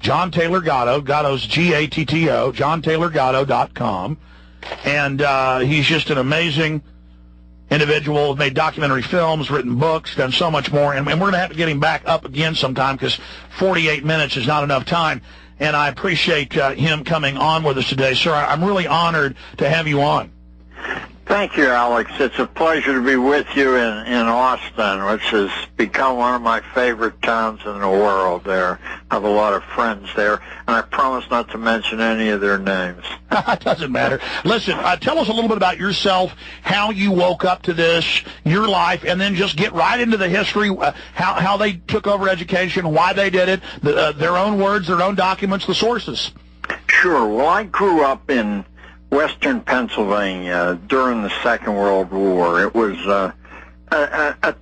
John Taylor Gatto. Gatto's Gatto, JohnTaylorGatto.com. And he's just an amazing individual, made documentary films, written books, done so much more. And we're going to have to get him back up again sometime because 48 minutes is not enough time. And I appreciate him coming on with us today. Sir, I'm really honored to have you on. Thank you, Alex. It's a pleasure to be with you in Austin, which has become one of my favorite towns in the world there. I have a lot of friends there, and I promise not to mention any of their names. It doesn't matter. Listen, tell us a little bit about yourself, how you woke up to this, your life, and then just get right into the history, how they took over education, why they did it, their own words, their own documents, the sources. Sure. Well, I grew up in Western Pennsylvania during the Second World War. It was a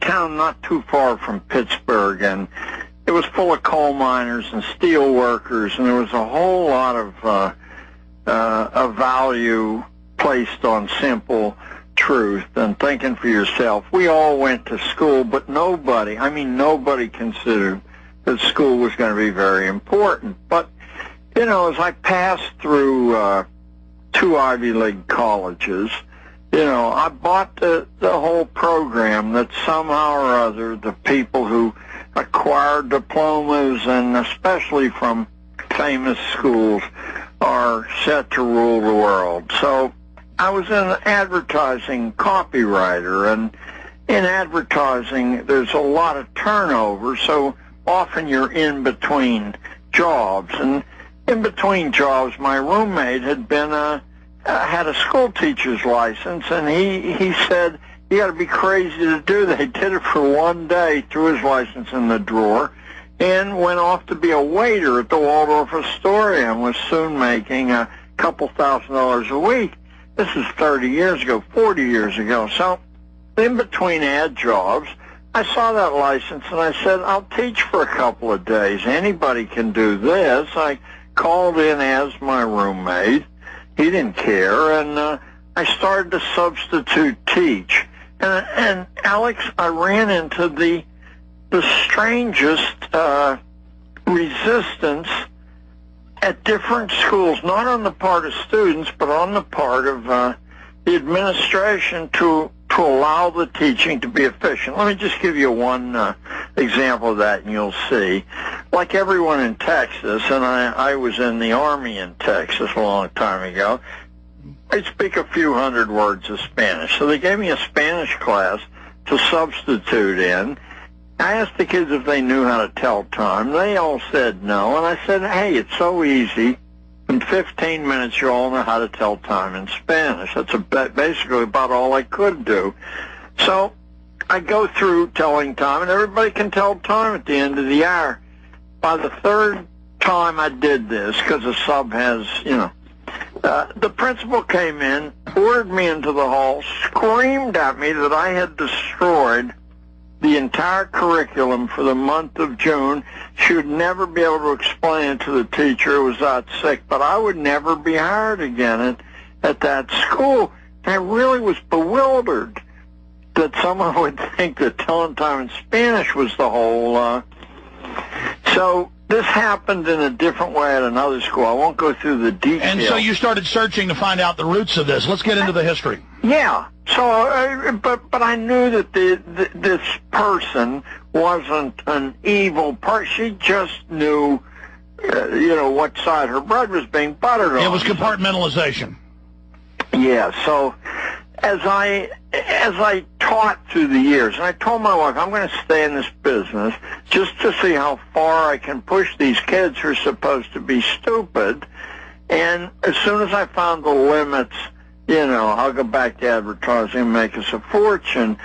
town not too far from Pittsburgh, and it was full of coal miners and steel workers, and there was a whole lot of value placed on simple truth and thinking for yourself. We all went to school, but nobody considered that school was going to be very important. But, you know, as I passed through two Ivy League colleges, you know, I bought the whole program that somehow or other the people who acquired diplomas, and especially from famous schools, are set to rule the world. So I was an advertising copywriter, and in advertising there's a lot of turnover, so often you're in between jobs. And in between jobs, my roommate had been had a school teacher's license, and he said, "You got to be crazy to do that." He did it for one day, threw his license in the drawer, and went off to be a waiter at the Waldorf Astoria, and was soon making a couple $1,000s a week. This is 30 years ago, 40 years ago. So in between ad jobs, I saw that license, and I said, "I'll teach for a couple of days. Anybody can do this." I called in as my roommate. He didn't care, and I started to substitute teach. And Alex, I ran into the strangest resistance at different schools, not on the part of students, but on the part of the administration to allow the teaching to be efficient. Let me just give you one example of that, and you'll see. Like everyone in Texas, and I was in the Army in Texas a long time ago, I speak a few hundred words of Spanish. So they gave me a Spanish class to substitute in. I asked the kids if they knew how to tell time. They all said no, and I said, "Hey, it's so easy. In 15 minutes, you all know how to tell time in Spanish." That's basically about all I could do. So I go through telling time, and everybody can tell time at the end of the hour. By the third time I did this, because the sub has, you know, the principal came in, ordered me into the hall, screamed at me that I had destroyed the entire curriculum for the month of June. She would never be able to explain it to the teacher who was that sick, but I would never be hired again at that school. And I really was bewildered that someone would think that telling time in Spanish was the whole. So this happened in a different way at another school. I won't go through the details. And so you started searching to find out the roots of this. Let's get into the history. Yeah. So, but I knew that this person wasn't an evil person. She just knew, you know, what side her bread was being buttered on. It was compartmentalization. Yeah. So, as I taught through the years, and I told my wife, I'm going to stay in this business just to see how far I can push these kids who are supposed to be stupid. And as soon as I found the limits, you know, I'll go back to advertising and make us a fortune.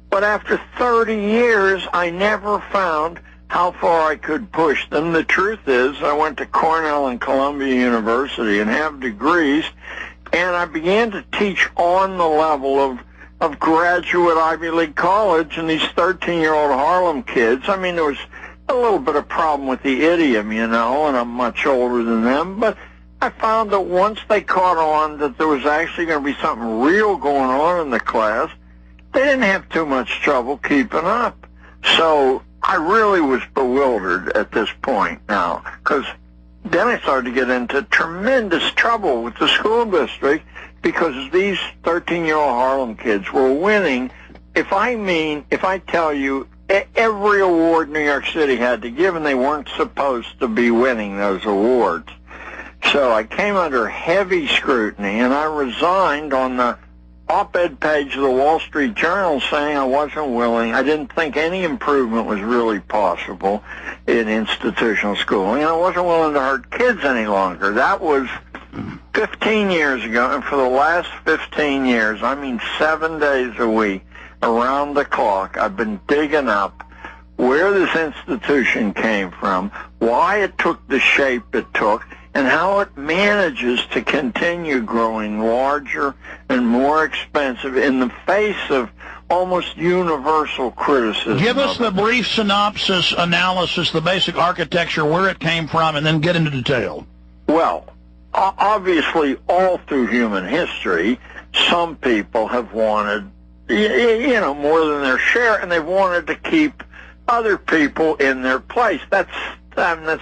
But after 30 years, I never found how far I could push them. The truth is, I went to Cornell and Columbia University and have degrees, and I began to teach on the level of graduate Ivy League college, and these 13-year-old Harlem kids. I mean, there was a little bit of problem with the idiom, you know, and I'm much older than them, but I found that once they caught on that there was actually going to be something real going on in the class, they didn't have too much trouble keeping up. So I really was bewildered at this point now, because then I started to get into tremendous trouble with the school district because these 13-year-old Harlem kids were winning. If I tell you every award New York City had to give, and they weren't supposed to be winning those awards. So I came under heavy scrutiny, and I resigned on the op-ed page of the Wall Street Journal saying I wasn't willing. I didn't think any improvement was really possible in institutional schooling, and I wasn't willing to hurt kids any longer. That was 15 years ago, and for the last 15 years, I mean 7 days a week, around the clock, I've been digging up where this institution came from, why it took the shape it took, and how it manages to continue growing larger and more expensive in the face of almost universal criticism. Give us the brief synopsis, analysis, the basic architecture, where it came from, and then get into detail. Well, obviously, all through human history, some people have wanted, more than their share, and they've wanted to keep other people in their place. That's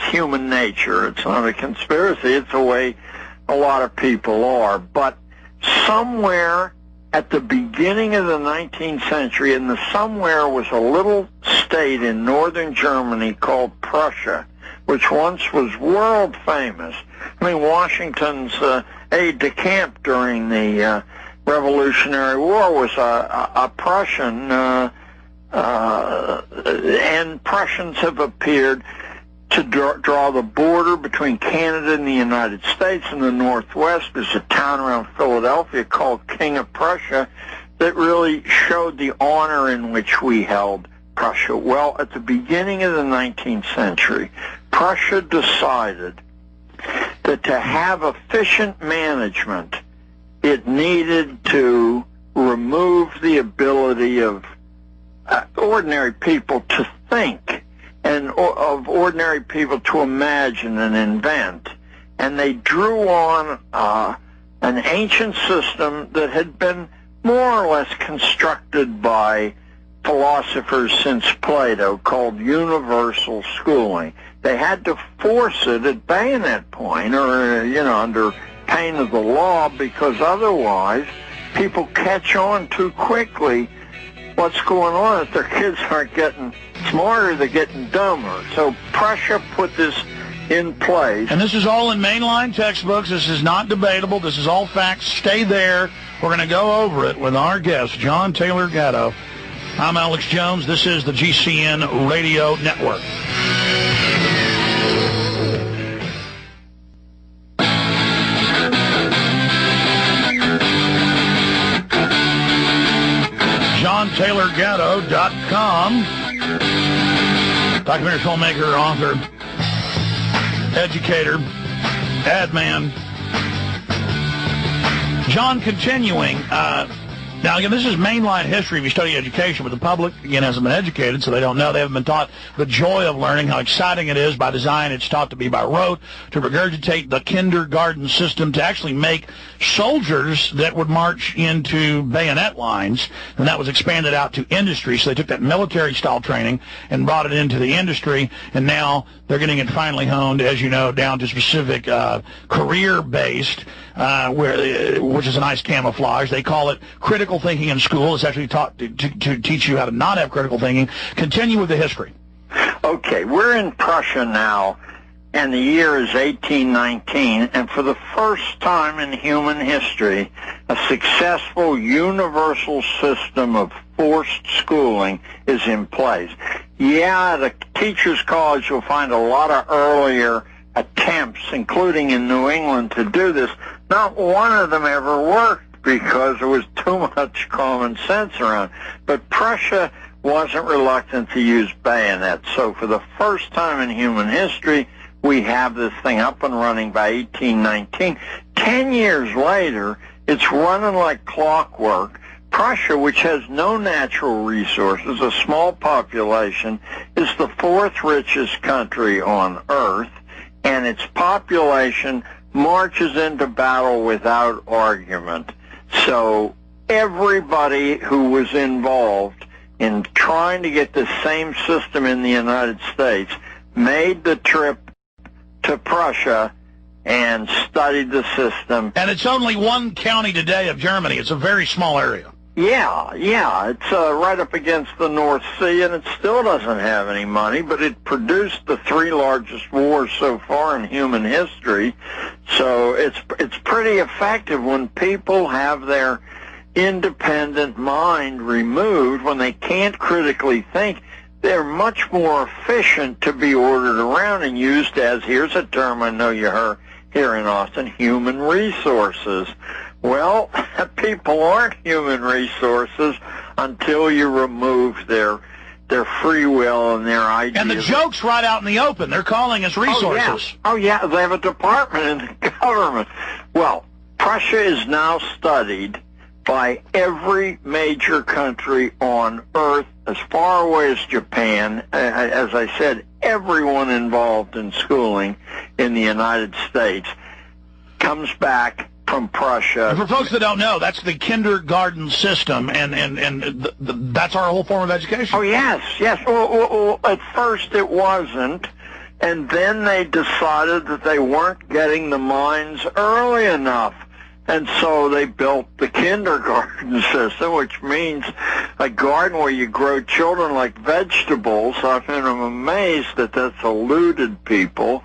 human nature. It's not a conspiracy. It's the way a lot of people are. But somewhere at the beginning of the 19th century, and the somewhere was a little state in northern Germany called Prussia, which once was world famous. I mean, Washington's aide-de-camp during the Revolutionary War was a Prussian, and Prussians have appeared to draw the border between Canada and the United States. In the Northwest, there's a town around Philadelphia called King of Prussia that really showed the honor in which we held Prussia. Well, at the beginning of the 19th century, Prussia decided that to have efficient management, it needed to remove the ability of ordinary people to think and of ordinary people to imagine and invent. And they drew on an ancient system that had been more or less constructed by philosophers since Plato called universal schooling. They had to force it at bayonet point or, under pain of the law, because otherwise people catch on too quickly what's going on. If their kids aren't getting smarter, they're getting dumber. So Prussia put this in place. And this is all in mainline textbooks. This is not debatable. This is all facts. Stay there. We're going to go over it with our guest, John Taylor Gatto. I'm Alex Jones. This is the GCN Radio Network. JohnTaylorGatto.com. Documentary filmmaker, author, educator, ad man. John, continuing. Now, again, this is mainline history if you study education, but the public, again, hasn't been educated, so they don't know. They haven't been taught the joy of learning, how exciting it is. By design, it's taught to be by rote, to regurgitate the kindergarten system, to actually make soldiers that would march into bayonet lines, and that was expanded out to industry. So they took that military-style training and brought it into the industry, and now they're getting it finally honed, as you know, down to specific career-based, which is a nice camouflage. They call it critical thinking in school. It's actually taught to teach you how to not have critical thinking. Continue with the history. Okay, we're in Prussia now, and the year is 1819, and for the first time in human history, a successful universal system of forced schooling is in place. Yeah, at a teacher's college, you'll find a lot of earlier attempts, including in New England, to do this. Not one of them ever worked because there was too much common sense around. But Prussia wasn't reluctant to use bayonets. So for the first time in human history, we have this thing up and running by 1819. 10 years later, it's running like clockwork. Prussia, which has no natural resources, a small population, is the fourth richest country on earth, and its population marches into battle without argument. So everybody who was involved in trying to get the same system in the United States made the trip to Prussia and studied the system. And it's only one county today of Germany. It's a very small area. Yeah, it's right up against the North Sea, and it still doesn't have any money, but it produced the 3 largest wars so far in human history. So it's pretty effective when people have their independent mind removed, when they can't critically think. They're much more efficient to be ordered around and used as, here's a term I know you heard here in Austin, human resources. Well, people aren't human resources until you remove their free will and their ideas. And the joke's right out in the open. They're calling us resources. Oh, yeah. They have a department in the government. Well, Prussia is now studied by every major country on Earth, as far away as Japan. As I said, everyone involved in schooling in the United States comes back from Prussia. And for folks that don't know, that's the kindergarten system, and that's our whole form of education. Oh, yes. Well, at first it wasn't, and then they decided that they weren't getting the minds early enough. And so they built the kindergarten system, which means a garden where you grow children like vegetables. I'm amazed that that's eluded people.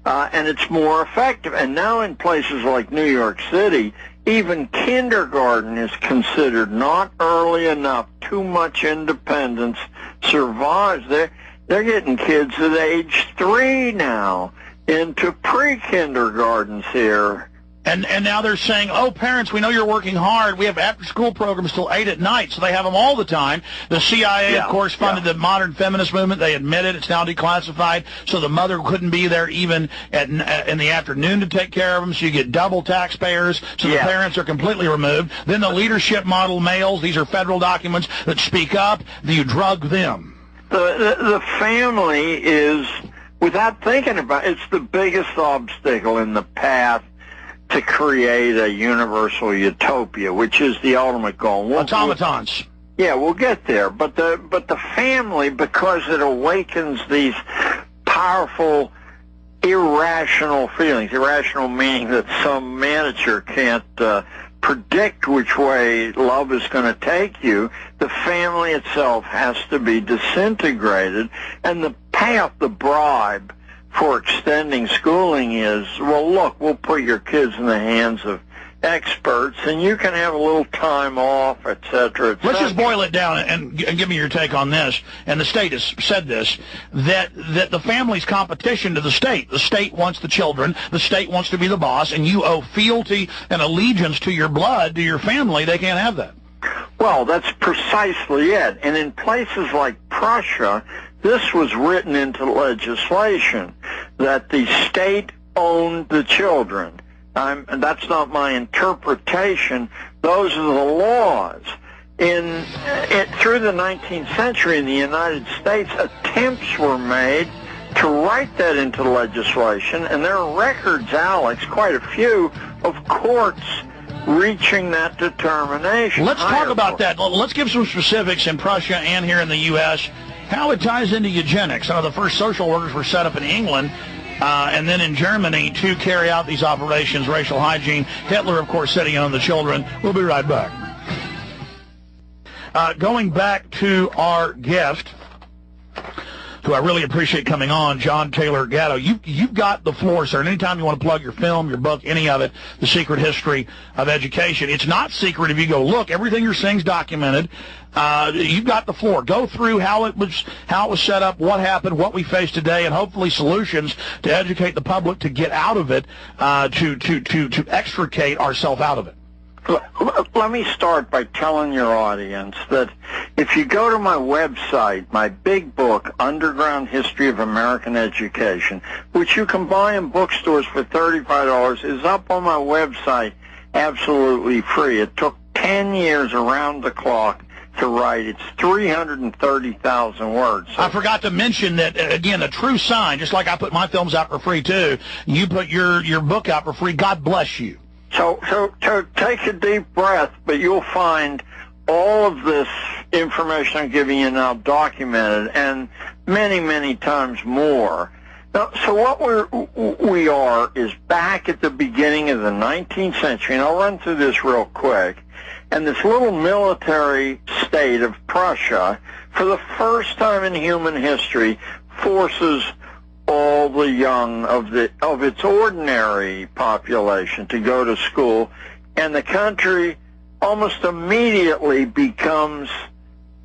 And it's more effective. And now in places like New York City, even kindergarten is considered not early enough. Too much independence survives. They're getting kids at age 3 now into pre-kindergartens here. And now they're saying, oh, parents, we know you're working hard. We have after-school programs till 8 at night, so they have them all the time. The CIA, of course, funded the modern feminist movement. They admit it. It's now declassified, so the mother couldn't be there even in the afternoon to take care of them, so you get double taxpayers, so the parents are completely removed. Then the leadership model males, these are federal documents that speak up. You drug them. The family is, without thinking about it, it's the biggest obstacle in the path to create a universal utopia, which is the ultimate goal. Automatons. We'll get there. But the family, because it awakens these powerful, irrational feelings, irrational meaning that some manager can't predict which way love is going to take you, the family itself has to be disintegrated, and the payoff, the bribe for extending schooling is, well, look, we'll put your kids in the hands of experts, and you can have a little time off, et cetera, et cetera. Let's just boil it down and give me your take on this. And the state has said this, that the family's competition to the state. The state wants the children. The state wants to be the boss, and you owe fealty and allegiance to your blood, to your family. They can't have that. Well, that's precisely it. And in places like Prussia, this was written into legislation that the state owned the children. And that's not my interpretation. Those are the laws. Through the 19th century in the United States, attempts were made to write that into legislation, and there are records, Alex, quite a few, of courts reaching that determination. Let's talk about that. Let's give some specifics in Prussia and here in the U.S., how it ties into eugenics. Some of the first social workers were set up in England and then in Germany to carry out these operations, racial hygiene. Hitler, of course, said he owned the children. We'll be right back. Going back to our guest, who I really appreciate coming on, John Taylor Gatto. You've got the floor, sir. And anytime you want to plug your film, your book, any of it, The Secret History of Education, it's not secret if you go look. Everything you're saying is documented. You've got the floor. Go through how it was set up, what happened, what we face today, and hopefully solutions to educate the public to get out of it, to extricate ourselves out of it. Let me start by telling your audience that if you go to my website, my big book, Underground History of American Education, which you can buy in bookstores for $35, is up on my website absolutely free. It took 10 years around the clock to write. It's 330,000 words. So I forgot to mention that, again, a true sign, just like I put my films out for free, too, you put your book out for free. God bless you. So take a deep breath, but you'll find all of this information I'm giving you now documented, and many, many times more. So what we are is back at the beginning of the 19th century, and I'll run through this real quick. And this little military state of Prussia, for the first time in human history, forces all the young of its ordinary population to go to school, and the country almost immediately becomes,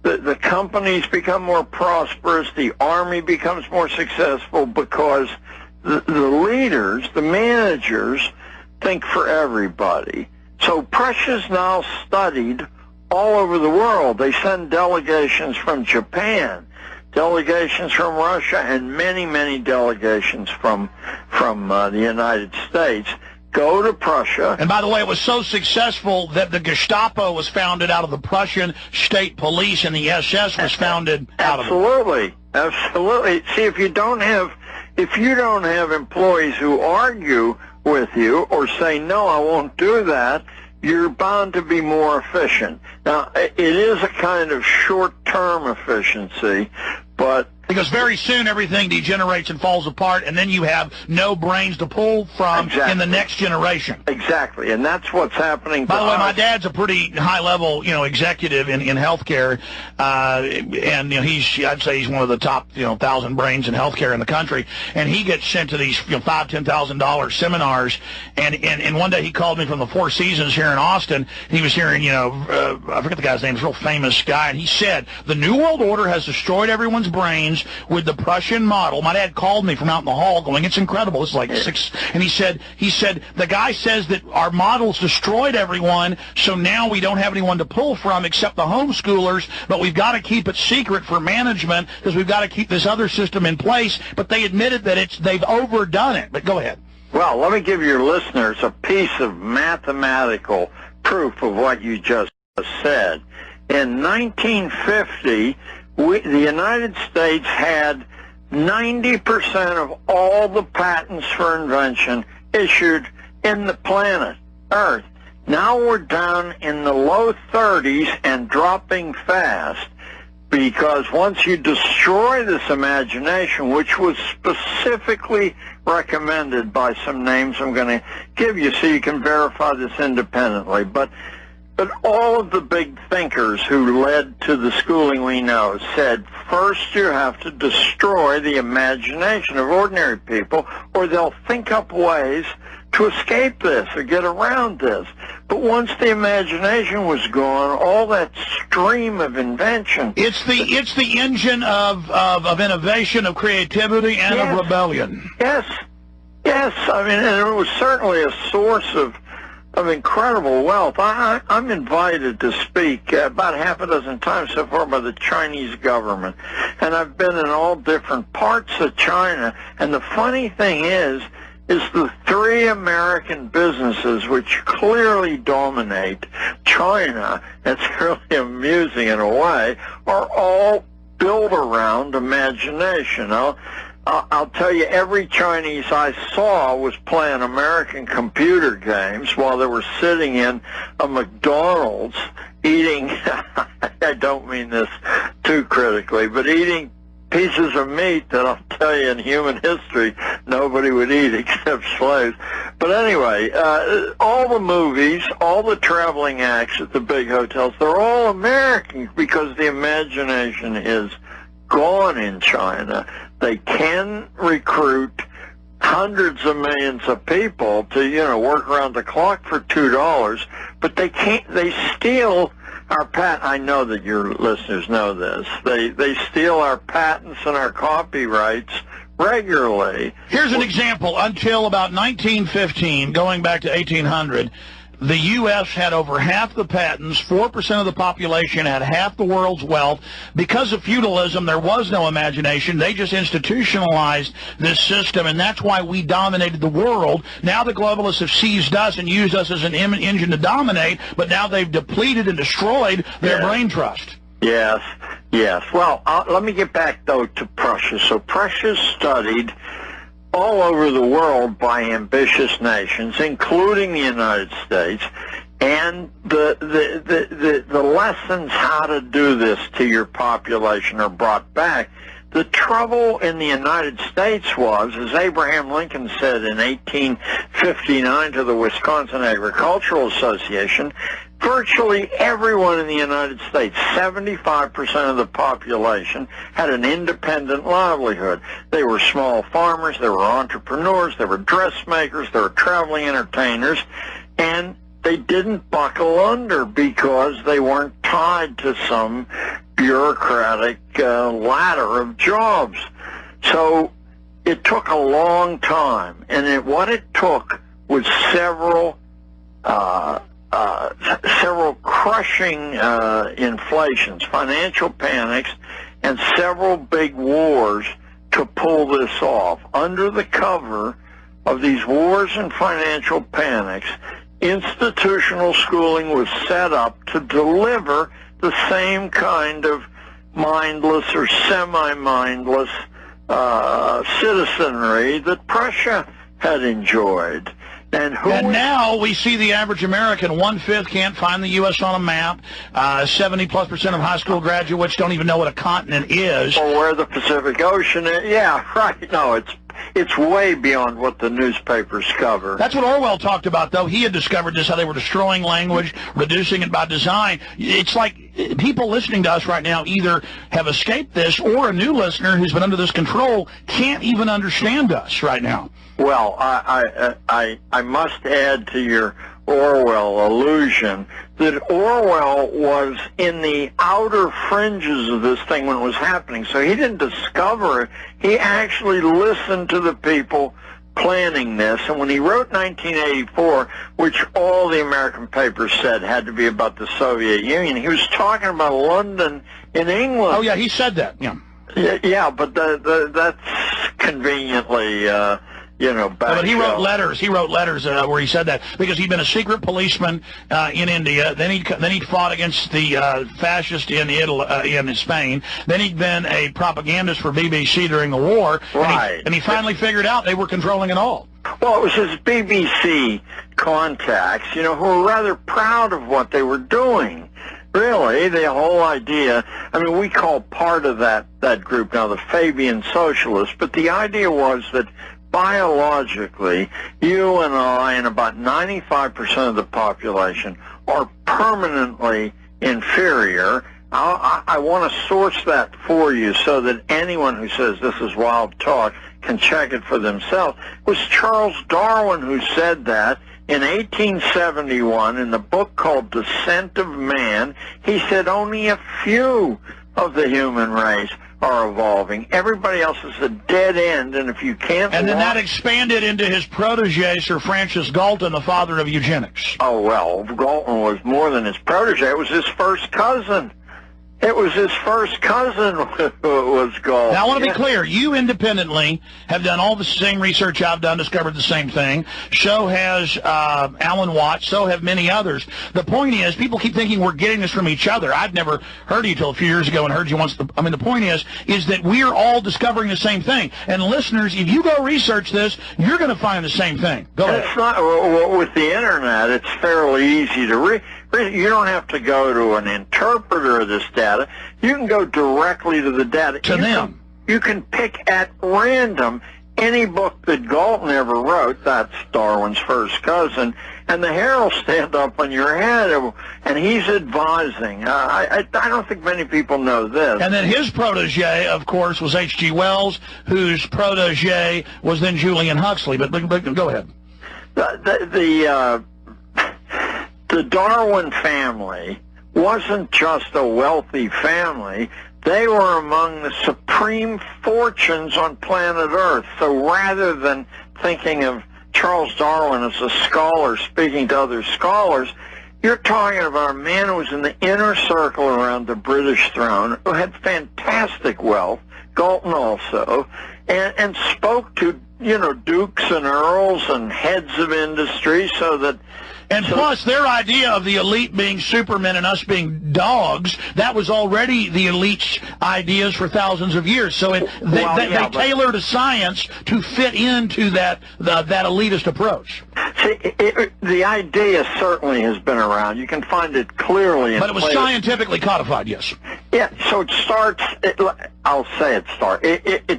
the companies become more prosperous, the army becomes more successful, because the leaders, the managers, think for everybody. So Prussia's now studied all over the world. They send delegations from Japan, delegations from Russia, and many, many delegations from the United States go to Prussia. And by the way, it was so successful that the Gestapo was founded out of the Prussian state police, and the SS was founded out of it. Absolutely. See, if you don't have employees who argue with you or say, no, I won't do that, you're bound to be more efficient. Now, it is a kind of short-term efficiency, but because very soon everything degenerates and falls apart, and then you have no brains to pull from in the next generation. Exactly, and that's what's happening. By the way, my dad's a pretty high-level, executive in healthcare, and I'd say he's one of the top, 1,000 brains in healthcare in the country. And he gets sent to these, $5,000-$10,000 seminars. And one day he called me from the Four Seasons here in Austin. He was hearing, I forget the guy's name, he's a real famous guy, and he said the New World Order has destroyed everyone's brains with the Prussian model. My dad called me from out in the hall going, it's incredible. It's like six. And he said, the guy says that our model's destroyed everyone, so now we don't have anyone to pull from except the homeschoolers, but we've got to keep it secret for management because we've got to keep this other system in place. But they admitted that they've overdone it. But go ahead. Well, let me give your listeners a piece of mathematical proof of what you just said. In 1950, the United States had 90% of all the patents for invention issued in the planet Earth. Now we're down in the low 30s and dropping fast, because once you destroy this imagination, which was specifically recommended by some names I'm going to give you so you can verify this independently, but all of the big thinkers who led to the schooling we know said, first you have to destroy the imagination of ordinary people, or they'll think up ways to escape this or get around this. But once the imagination was gone, all that stream of invention... It's the engine of innovation, of creativity, and of rebellion. Yes. I mean, and it was certainly a source of incredible wealth. I'm invited to speak about half a dozen times so far by the Chinese government, and I've been in all different parts of China. And the funny thing is the three American businesses which clearly dominate China, it's really amusing in a way, are all built around imagination. I'll tell you, every Chinese I saw was playing American computer games while they were sitting in a McDonald's eating, I don't mean this too critically, but eating pieces of meat that I'll tell you in human history nobody would eat except slaves. But anyway, all the movies, all the traveling acts at the big hotels, they're all American because the imagination is gone in China. They can recruit hundreds of millions of people to, work around the clock for $2, but they can't, they steal our I know that your listeners know this. They steal our patents and our copyrights regularly. Here's an example. Until about 1915, going back to 1800, the U.S. had over half the patents, 4% of the population had half the world's wealth. Because of feudalism, there was no imagination. They just institutionalized this system, and that's why we dominated the world. Now the globalists have seized us and used us as an engine to dominate, but now they've depleted and destroyed their brain trust. Yes. Well, let me get back, though, to Prussia. So Prussia's studied all over the world by ambitious nations, including the United States, and the lessons how to do this to your population are brought back. The trouble in the United States was, as Abraham Lincoln said in 1859 to the Wisconsin Agricultural Association, virtually everyone in the United States, 75% of the population, had an independent livelihood. They were small farmers, they were entrepreneurs, they were dressmakers, they were traveling entertainers, and they didn't buckle under because they weren't tied to some bureaucratic ladder of jobs. So it took a long time, and what it took was several crushing inflations, financial panics, and several big wars to pull this off. Under the cover of these wars and financial panics, institutional schooling was set up to deliver the same kind of mindless or semi-mindless citizenry that Prussia had enjoyed. And now we see the average American, 1/5 can't find the U.S. on a map. 70+% of high school graduates don't even know what a continent is. Or where the Pacific Ocean is. Yeah, right. No, it's way beyond what the newspapers cover. That's what Orwell talked about, though. He had discovered this, how they were destroying language, reducing it by design. It's like people listening to us right now either have escaped this, or a new listener who's been under this control can't even understand us right now. Well, I must add to your Orwell allusion that Orwell was in the outer fringes of this thing when it was happening, so he didn't discover it. He actually listened to the people planning this, and when he wrote 1984, which all the American papers said had to be about the Soviet Union, he was talking about London in England. Oh, yeah, he said that, yeah. Yeah, but that's conveniently... but he wrote letters. He wrote letters where he said that because he'd been a secret policeman in India. Then he fought against the fascists in Italy, in Spain. Then he'd been a propagandist for BBC during the war. Right. And he finally figured out they were controlling it all. Well, it was his BBC contacts, who were rather proud of what they were doing. Really, the whole idea, we call part of that group now the Fabian Socialists, but the idea was that biologically, you and I and about 95% of the population are permanently inferior. I want to source that for you so that anyone who says this is wild talk can check it for themselves. It was Charles Darwin who said that in 1871 in the book called Descent of Man. He said only a few of the human race are evolving. Everybody else is a dead end, and if you can't... And then that expanded into his protege, Sir Francis Galton, the father of eugenics. Oh, well, Galton was more than his protege. It was his first cousin. It was his first cousin was Galton. Now, I want to be clear. You independently have done all the same research I've done, discovered the same thing. So has Alan Watts. So have many others. The point is, people keep thinking we're getting this from each other. I'd never heard you till a few years ago and heard you once. The point is that we're all discovering the same thing. And listeners, if you go research this, you're going to find the same thing. Go ahead. It's not, with the Internet, it's fairly easy to read. You don't have to go to an interpreter of this data. You can go directly to the data. To them. You can pick at random any book that Galton ever wrote. That's Darwin's first cousin. And the hair will stand up on your head. And he's advising. I don't think many people know this. And then his protege, of course, was H.G. Wells, whose protege was then Julian Huxley. But go ahead. The Darwin family wasn't just a wealthy family. They were among the supreme fortunes on planet Earth. So rather than thinking of Charles Darwin as a scholar speaking to other scholars, you're talking about a man who was in the inner circle around the British throne, who had fantastic wealth, Galton also, and spoke to, dukes and earls and heads of industry so that... And plus, their idea of the elite being supermen and us being dogs, that was already the elite's ideas for thousands of years. So they tailored a science to fit into that elitist approach. See, The idea certainly has been around. You can find it clearly in But it was scientifically codified, yes. Yeah, so it starts, it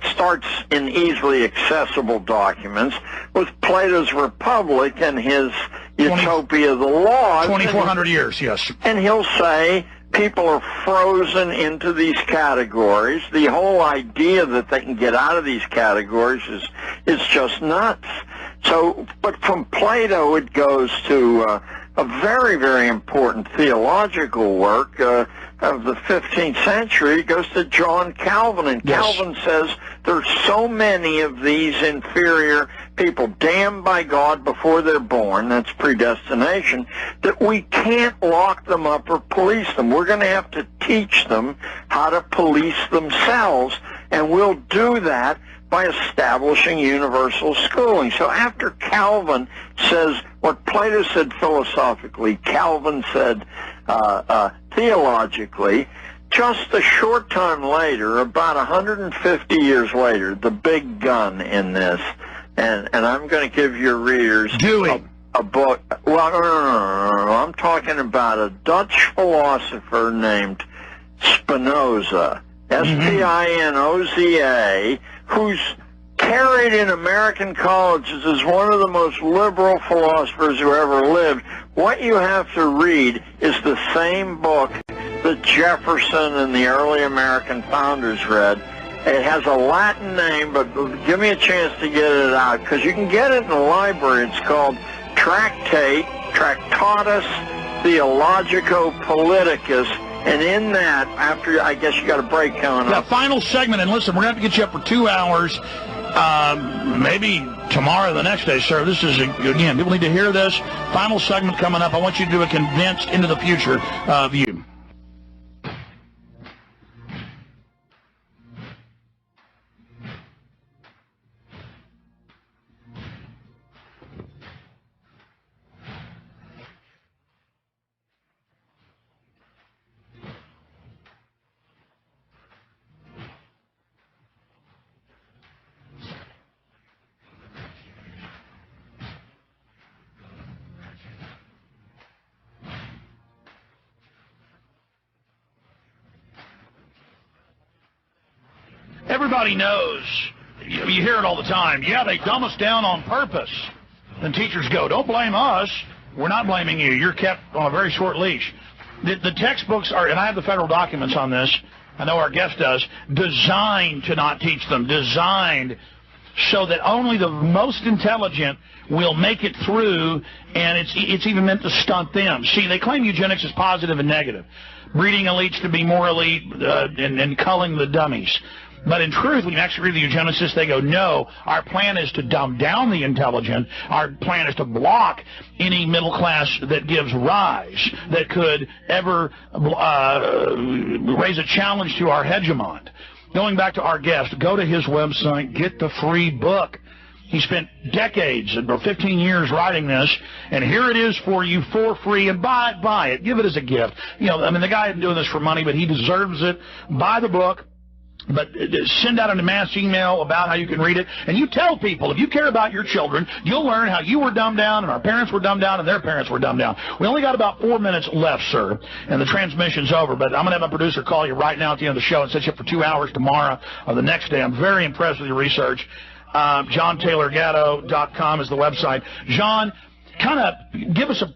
starts in easily accessible documents with Plato's Republic and his Utopia of the Laws. 2,400 years, yes. And he'll say people are frozen into these categories. The whole idea that they can get out of these categories is just nuts. So, but from Plato it goes to a very, very important theological work of the 15th century. It goes to John Calvin, and yes. Calvin says there's so many of these inferior people damned by God before they're born, that's predestination, that we can't lock them up or police them. We're going to have to teach them how to police themselves, and we'll do that by establishing universal schooling. So after Calvin says what Plato said philosophically, Calvin said theologically, just a short time later, about 150 years later, the big gun in this, and I'm going to give your readers a book. Well, no. I'm talking about a Dutch philosopher named Spinoza, Spinoza, who's carried in American colleges as one of the most liberal philosophers who ever lived. What you have to read is the same book that Jefferson and the early American founders read. It has a Latin name, but give me a chance to get it out, because you can get it in the library. It's called Tractatus Theologico-Politicus, and in that, after, I guess you got a break coming up. The final segment, and listen, we're going to have to get you up for 2 hours, maybe tomorrow or the next day, sir. This is, again, people need to hear this. Final segment coming up. I want you to do a condensed into the future view. Everybody knows, you hear it all the time, yeah, they dumb us down on purpose. Then teachers go, don't blame us. We're not blaming you. You're kept on a very short leash. The textbooks are, and I have the federal documents on this, I know our guest does, designed to not teach them, designed so that only the most intelligent will make it through, and it's even meant to stunt them. See, they claim eugenics is positive and negative, breeding elites to be more elite and culling the dummies. But in truth, when you actually read the eugenicists, they go, no, our plan is to dumb down the intelligent. Our plan is to block any middle class that gives rise, that could ever raise a challenge to our hegemon. Going back to our guest, go to his website, get the free book. He spent decades, about 15 years writing this, and here it is for you for free, and buy it. Give it as a gift. You know, I mean, the guy isn't doing this for money, but he deserves it. Buy the book. But send out a mass email about how you can read it. And you tell people, if you care about your children, you'll learn how you were dumbed down and our parents were dumbed down and their parents were dumbed down. We only got about 4 minutes left, sir, and the transmission's over. But I'm going to have my producer call you right now at the end of the show and set you up for 2 hours tomorrow or the next day. I'm very impressed with your research. JohnTaylorGatto.com is the website. John, kind of give us a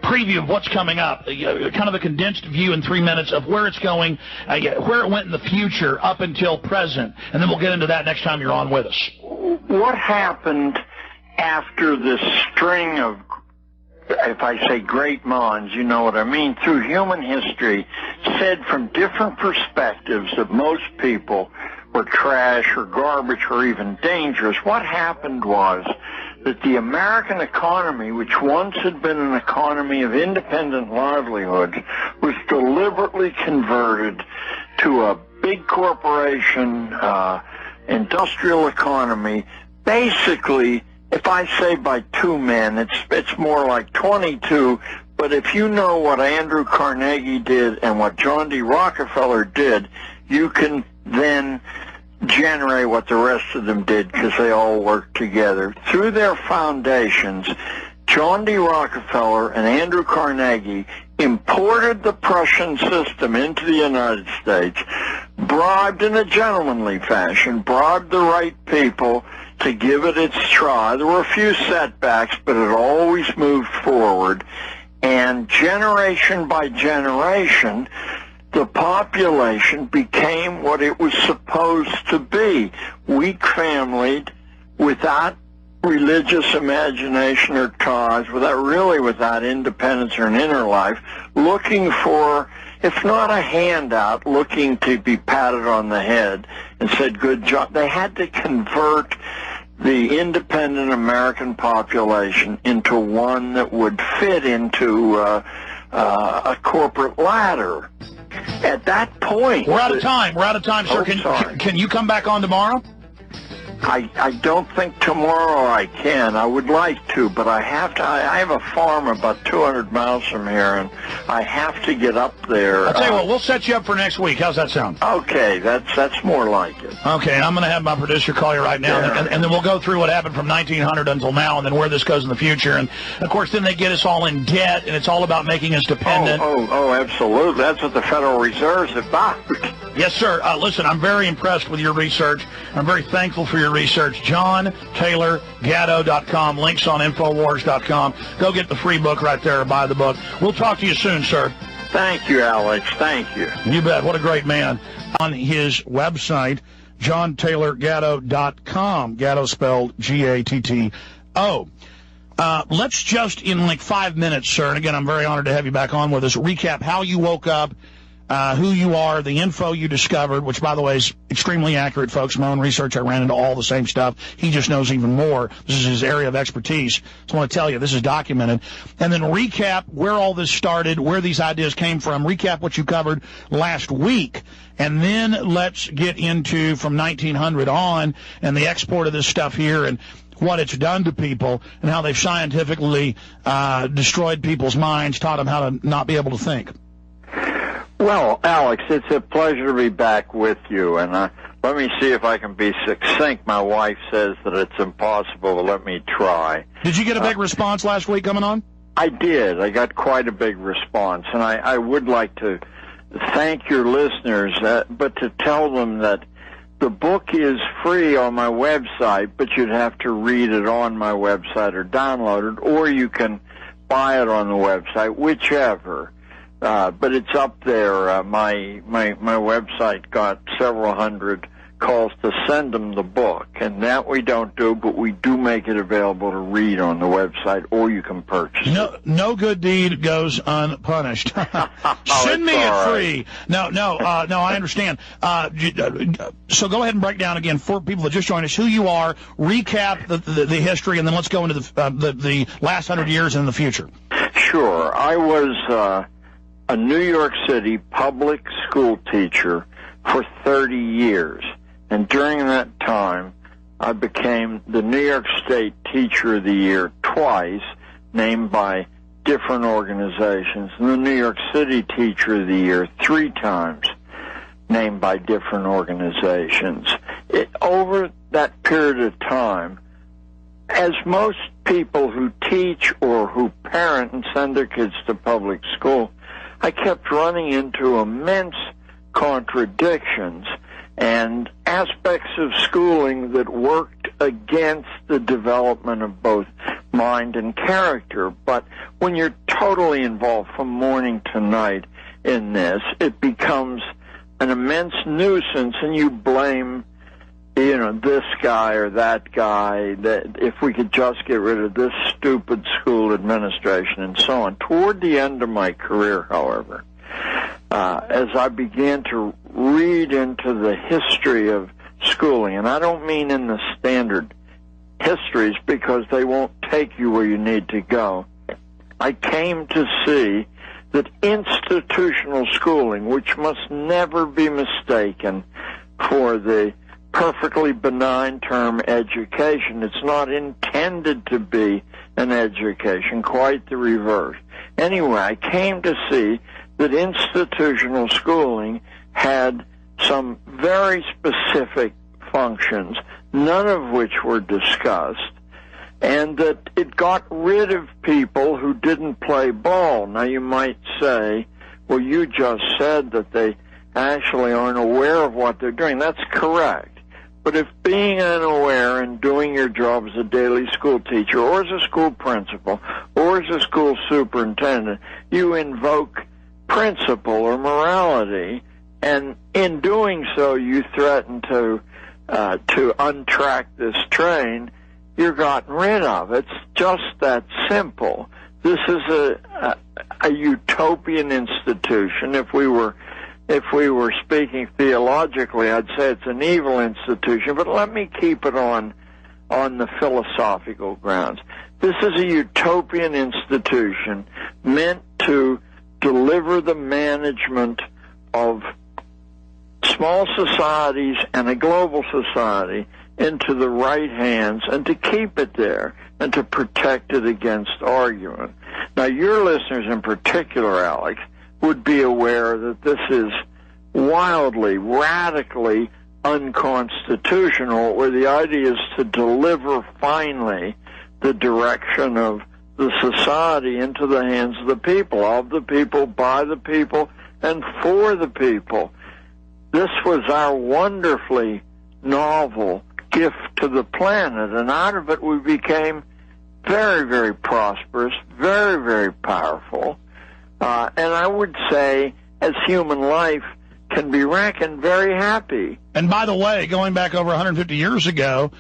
preview of what's coming up, kind of a condensed view in 3 minutes of where it's going, where it went in the future up until present, and then we'll get into that next time you're on with us. What happened after this string of, if I say great minds, you know what I mean, through human history, said from different perspectives that most people were trash or garbage or even dangerous? What happened was that the American economy, which once had been an economy of independent livelihood, was deliberately converted to a big corporation, industrial economy. Basically, if I say by 2 men, it's more like 22, but if you know what Andrew Carnegie did and what John D. Rockefeller did, you can then generate what the rest of them did because they all worked together. Through their foundations, John D. Rockefeller and Andrew Carnegie imported the Prussian system into the United States, bribed in a gentlemanly fashion, bribed the right people to give it its try. There were a few setbacks, but it always moved forward. And generation by generation, the population became what it was supposed to be, weak-familied, without religious imagination or ties, without independence or an inner life, looking for, if not a handout, looking to be patted on the head and said, good job. They had to convert the independent American population into one that would fit into a corporate ladder. At that point... We're out of time. We're out of time, sir. Can you come back on tomorrow? I don't think tomorrow I can. I would like to, but I have to. I have a farm about 200 miles from here, and I have to get up there. I'll tell you what, we'll set you up for next week. How's that sound? Okay, that's more like it. Okay, and I'm going to have my producer call you right now, and then we'll go through what happened from 1900 until now, and then where this goes in the future. And, of course, then they get us all in debt, and it's all about making us dependent. Oh, absolutely. That's what the Federal Reserve's about. Yes, sir. Listen, I'm very impressed with your research. I'm very thankful for your research. JohnTaylorGatto.com. Links on Infowars.com. Go get the free book right there or buy the book. We'll talk to you soon, sir. Thank you, Alex. Thank you. You bet. What a great man. On his website, JohnTaylorGatto.com. Gatto spelled Gatto. Let's just, in like 5 minutes, sir, and again, I'm very honored to have you back on with us, recap how you woke up, who you are, the info you discovered, which, by the way, is extremely accurate, folks. My own research, I ran into all the same stuff. He just knows even more. This is his area of expertise. So I want to tell you, this is documented. And then recap where all this started, where these ideas came from, recap what you covered last week, and then let's get into from 1900 on and the export of this stuff here and what it's done to people and how they've scientifically destroyed people's minds, taught them how to not be able to think. Well, Alex, it's a pleasure to be back with you, and let me see if I can be succinct. My wife says that it's impossible, but let me try. Did you get a big response last week coming on? I did. I got quite a big response, and I would like to thank your listeners, but to tell them that the book is free on my website, but you'd have to read it on my website or download it, or you can buy it on the website, whichever. But it's up there. My website got several hundred calls to send them the book, and that we don't do, but we do make it available to read on the website, or you can purchase it. No good deed goes unpunished. Send me it free. No, I understand. So go ahead and break down again for people that just joined us who you are, recap the history, and then let's go into the last 100 years and the future. Sure. I was a New York City public school teacher for 30 years. And during that time, I became the New York State Teacher of the Year twice, named by different organizations, and the New York City Teacher of the Year 3 times, named by different organizations. Over that period of time, as most people who teach or who parent and send their kids to public school, I kept running into immense contradictions and aspects of schooling that worked against the development of both mind and character. But when you're totally involved from morning to night in this, it becomes an immense nuisance, and you blame, this guy or that guy, that if we could just get rid of this stupid school administration and so on. Toward the end of my career, however, as I began to read into the history of schooling, and I don't mean in the standard histories because they won't take you where you need to go, I came to see that institutional schooling, which must never be mistaken for the perfectly benign term education, it's not intended to be an education, quite the reverse. Anyway, I came to see that institutional schooling had some very specific functions, none of which were discussed, and that it got rid of people who didn't play ball. Now, you might say, well, you just said that they actually aren't aware of what they're doing. That's correct. But if being unaware and doing your job as a daily school teacher or as a school principal or as a school superintendent, you invoke principle or morality, and in doing so you threaten to untrack this train, you're gotten rid of. It's just that simple. This is a utopian institution. If we were speaking theologically, I'd say it's an evil institution, but let me keep it on the philosophical grounds. This is a utopian institution meant to deliver the management of small societies and a global society into the right hands and to keep it there and to protect it against argument. Now, your listeners in particular, Alex, would be aware that this is wildly, radically unconstitutional, where the idea is to deliver finally the direction of the society into the hands of the people, by the people, and for the people. This was our wonderfully novel gift to the planet, and out of it we became very, very prosperous, very, very powerful, and I would say, as human life can be reckoned, very happy. And by the way, going back over 150 years ago,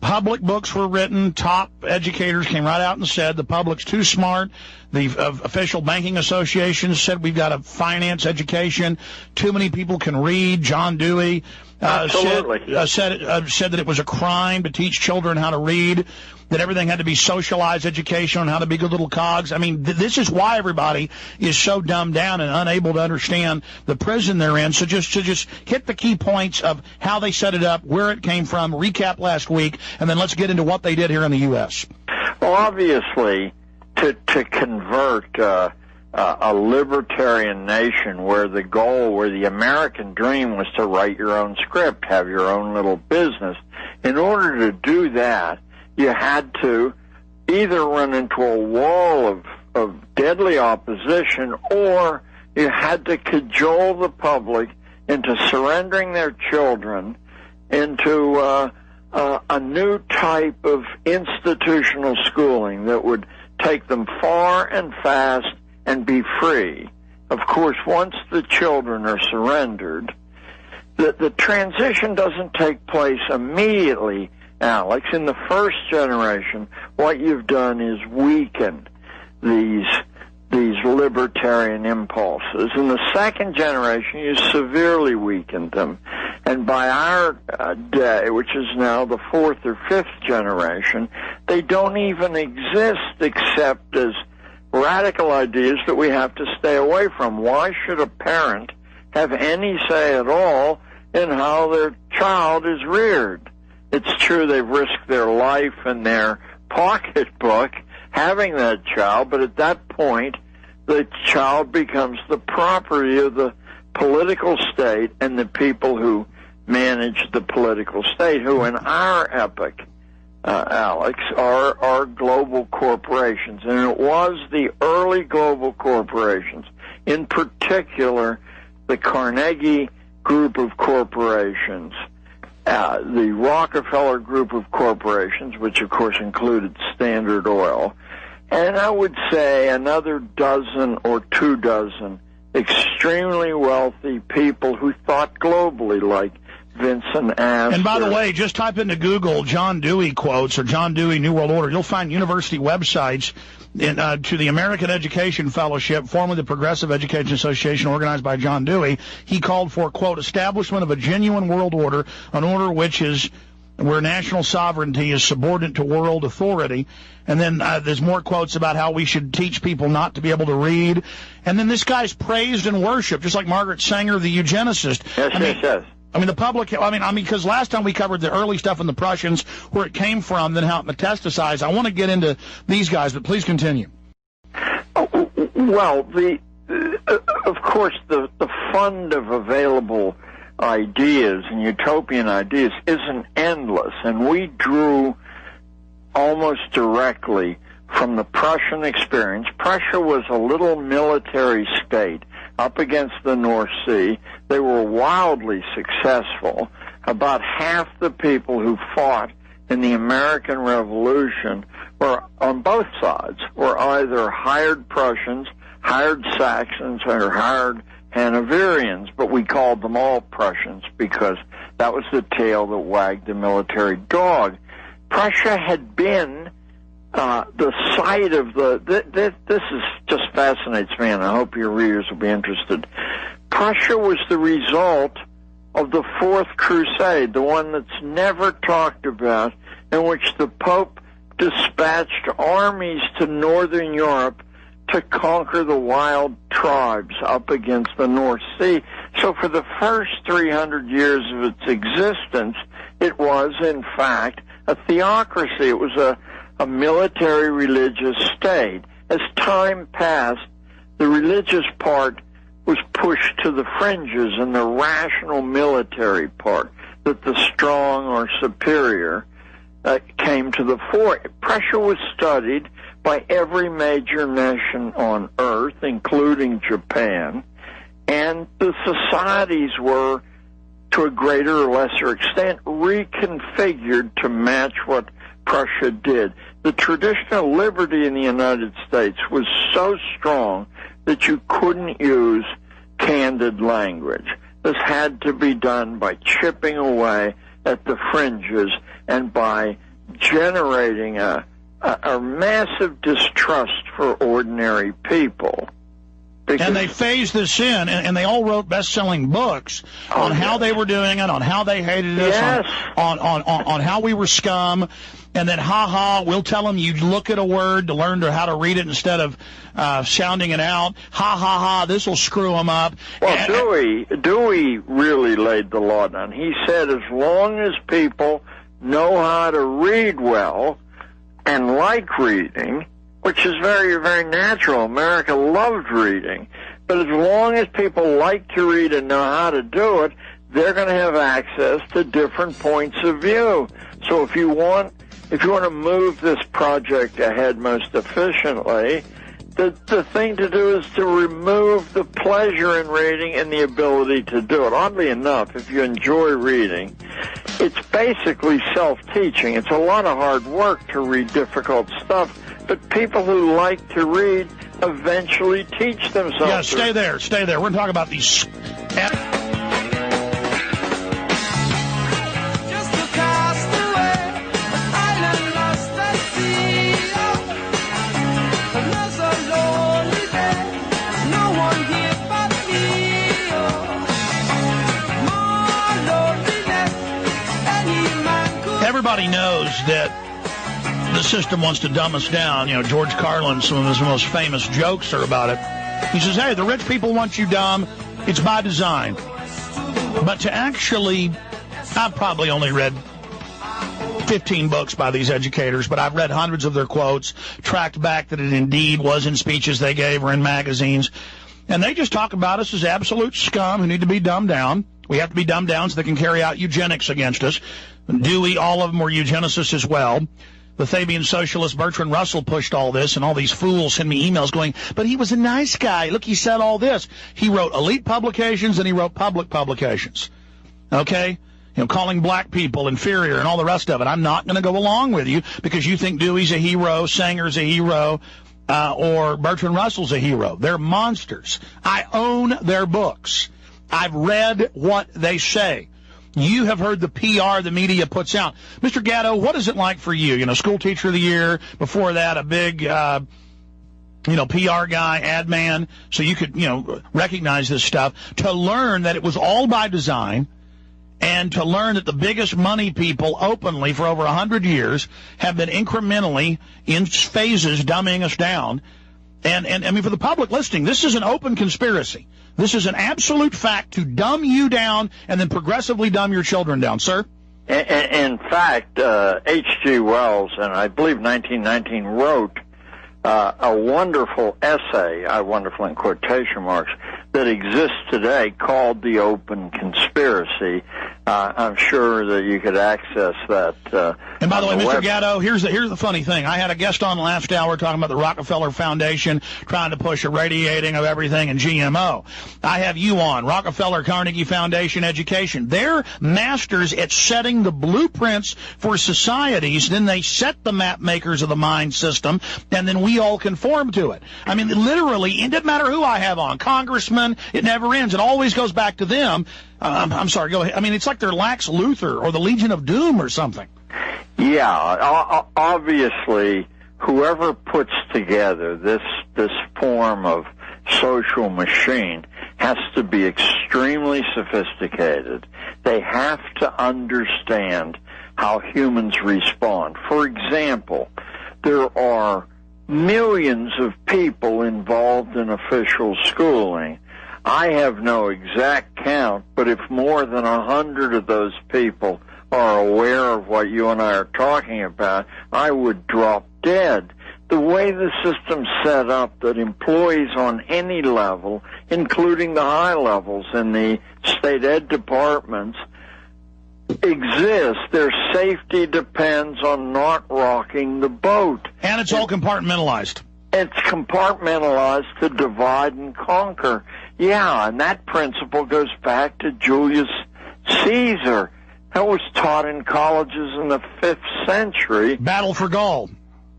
public books were written. Top educators came right out and said the public's too smart. The official banking associations said we've got to finance education. Too many people can read. John Dewey said that it was a crime to teach children how to read, that everything had to be socialized education on how to be good little cogs. I mean, this is why everybody is so dumbed down and unable to understand the prison they're in. So just hit the key points of how they set it up, where it came from, recap last week, and then let's get into what they did here in the U.S. Well, obviously, to convert a libertarian nation where the American dream was to write your own script, have your own little business, in order to do that, you had to either run into a wall of deadly opposition, or you had to cajole the public into surrendering their children into a new type of institutional schooling that would take them far and fast and be free. Of course, once the children are surrendered, the transition doesn't take place immediately, Alex. In the first generation, what you've done is weaken these libertarian impulses. In the second generation, you severely weakened them. And by our day, which is now the fourth or fifth generation, they don't even exist except as radical ideas that we have to stay away from. Why should a parent have any say at all in how their child is reared? It's true they've risked their life and their pocketbook having that child, but at that point, the child becomes the property of the political state and the people who manage the political state, who in our epoch, Alex, are global corporations. And it was the early global corporations, in particular the Carnegie group of corporations, the Rockefeller group of corporations, which of course included Standard Oil, and I would say another dozen or 24 extremely wealthy people who thought globally, like Vincent Astor. And by the way, just type into Google John Dewey quotes or John Dewey New World Order. You'll find university websites to the American Education Fellowship, formerly the Progressive Education Association, organized by John Dewey. He called for, quote, establishment of a genuine world order, an order where national sovereignty is subordinate to world authority. And then there's more quotes about how we should teach people not to be able to read. And then this guy's praised and worshipped, just like Margaret Sanger, the eugenicist. Yes. I mean, the public, because last time we covered the early stuff in the Prussians, where it came from, then how it metastasized. I want to get into these guys, but please continue. Well, of course, the fund of available ideas and utopian ideas isn't endless, and we drew almost directly from the Prussian experience. Prussia was a little military state up against the North Sea. They were wildly successful. About half the people who fought in the American Revolution were, on both sides, were either hired Prussians, hired Saxons, or hired Hanoverians, but we called them all Prussians because that was the tail that wagged the military dog. Prussia had been the site of this is just fascinates me, and I hope your readers will be interested. Prussia was the result of the Fourth Crusade, the one that's never talked about, in which the Pope dispatched armies to northern Europe to conquer the wild tribes up against the North Sea. So for the first 300 years of its existence, it was, in fact, a theocracy. It was a military religious state. As time passed, the religious part was pushed to the fringes, and the rational military part, that the strong or superior, came to the fore. Prussia was studied by every major nation on earth, including Japan, and the societies were, to a greater or lesser extent, reconfigured to match what Prussia did. The traditional liberty in the United States was so strong that you couldn't use candid language. This had to be done by chipping away at the fringes and by generating a massive distrust for ordinary people. And they phased this in, and they all wrote best-selling books on how they were doing it, on how they hated us, on how we were scum, and then, we'll tell them you look at a word to learn how to read it instead of sounding it out. This will screw them up. Well, Dewey really laid the law down. He said as long as people know how to read well and like reading, which is very, very natural. America loved reading. But as long as people like to read and know how to do it, they're going to have access to different points of view. So if you want to move this project ahead most efficiently, the thing to do is to remove the pleasure in reading and the ability to do it. Oddly enough, if you enjoy reading, it's basically self-teaching. It's a lot of hard work to read difficult stuff, but people who like to read eventually teach themselves. Yeah, stay there. We're going to talk about these... Everybody knows that the system wants to dumb us down. You know, George Carlin, some of his most famous jokes are about it. He says, hey, the rich people want you dumb. It's by design. But to actually, I've probably only read 15 books by these educators, but I've read hundreds of their quotes, tracked back that it indeed was in speeches they gave or in magazines. And they just talk about us as absolute scum who need to be dumbed down. We have to be dumbed down so they can carry out eugenics against us. Dewey, all of them were eugenicists as well. The Fabian socialist Bertrand Russell pushed all this, and all these fools send me emails going, but he was a nice guy. Look, he said all this. He wrote elite publications and he wrote public publications. Okay? You know, calling black people inferior and all the rest of it. I'm not going to go along with you because you think Dewey's a hero, Sanger's a hero, or Bertrand Russell's a hero. They're monsters. I own their books. I've read what they say. You have heard the PR the media puts out. Mr. Gatto, what is it like for you? You know, school teacher of the year, before that a big, PR guy, ad man, so you could, recognize this stuff, to learn that it was all by design, and to learn that the biggest money people openly for over 100 years have been incrementally, in phases, dumbing us down. And I mean, for the public listening, this is an open conspiracy. This is an absolute fact to dumb you down and then progressively dumb your children down, sir. In fact, H.G. Wells, and I believe 1919, wrote a wonderful essay, wonderful in quotation marks, that exists today called the Open Conspiracy. I'm sure that you could access that. And by the way, Mr. Gatto, here's the funny thing. I had a guest on last hour talking about the Rockefeller Foundation trying to push irradiating of everything and GMO. I have you on, Rockefeller Carnegie Foundation Education. They're masters at setting the blueprints for societies. Then they set the map makers of the mind system, and then we all conform to it. I mean, literally, it doesn't matter who I have on, congressman, it never ends. It always goes back to them. I'm sorry, go ahead. I mean, it's like they're Lex Luthor or the Legion of Doom or something. Yeah, obviously, whoever puts together this form of social machine has to be extremely sophisticated. They have to understand how humans respond. For example, there are millions of people involved in official schooling. I have no exact count, but if more than 100 of those people are aware of what you and I are talking about, I would drop dead. The way the system's set up, that employees on any level, including the high levels in the state ed departments, exist, their safety depends on not rocking the boat. And it's all compartmentalized. It's compartmentalized to divide and conquer. Yeah, and that principle goes back to Julius Caesar. That was taught in colleges in the 5th century. Battle for Gaul.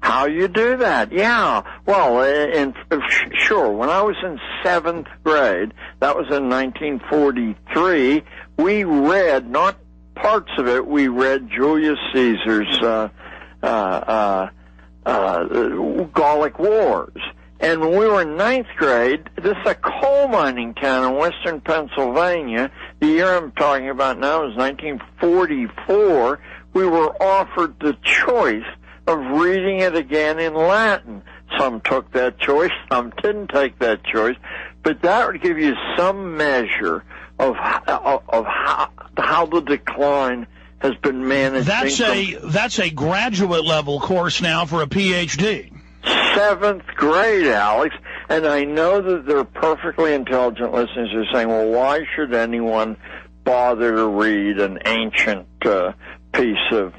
How you do that? Yeah. Well, sure, when I was in 7th grade, that was in 1943, we read, not parts of it, we read Julius Caesar's Gallic Wars. And when we were in 9th grade, this is a coal mining town in western Pennsylvania. The year I'm talking about now is 1944. We were offered the choice of reading it again in Latin. Some took that choice, some didn't take that choice, but that would give you some measure of how the decline has been managed. That's a graduate level course now for a PhD. 7th grade, Alex, and I know that there are perfectly intelligent listeners who are saying, well, why should anyone bother to read an ancient piece of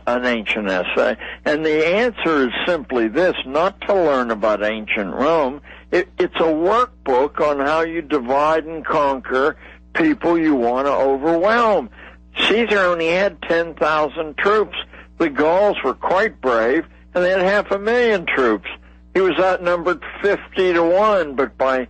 an ancient essay? And the answer is simply this: not to learn about ancient Rome. It's a workbook on how you divide and conquer people you want to overwhelm. Caesar only had 10,000 troops. The Gauls were quite brave, and they had 500,000 troops. He was outnumbered 50-1, but by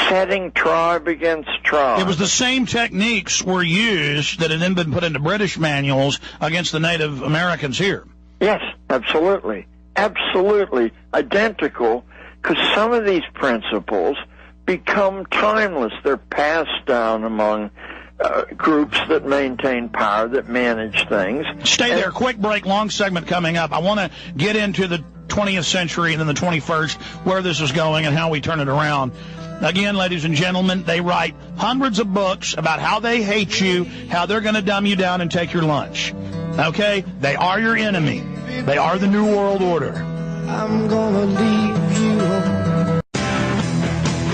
setting tribe against tribe. It was the same techniques were used that had then been put into British manuals against the Native Americans here. Yes, absolutely. Absolutely identical, because some of these principles become timeless. They're passed down among groups that maintain power, that manage things. Stay there. Quick break, long segment coming up. I want to get into the 20th century and then the 21st, where this is going and how we turn it around. Again, ladies and gentlemen, they write hundreds of books about how they hate you, how they're going to dumb you down and take your lunch. Okay? They are your enemy. They are the New World Order. I'm going to leave you alone.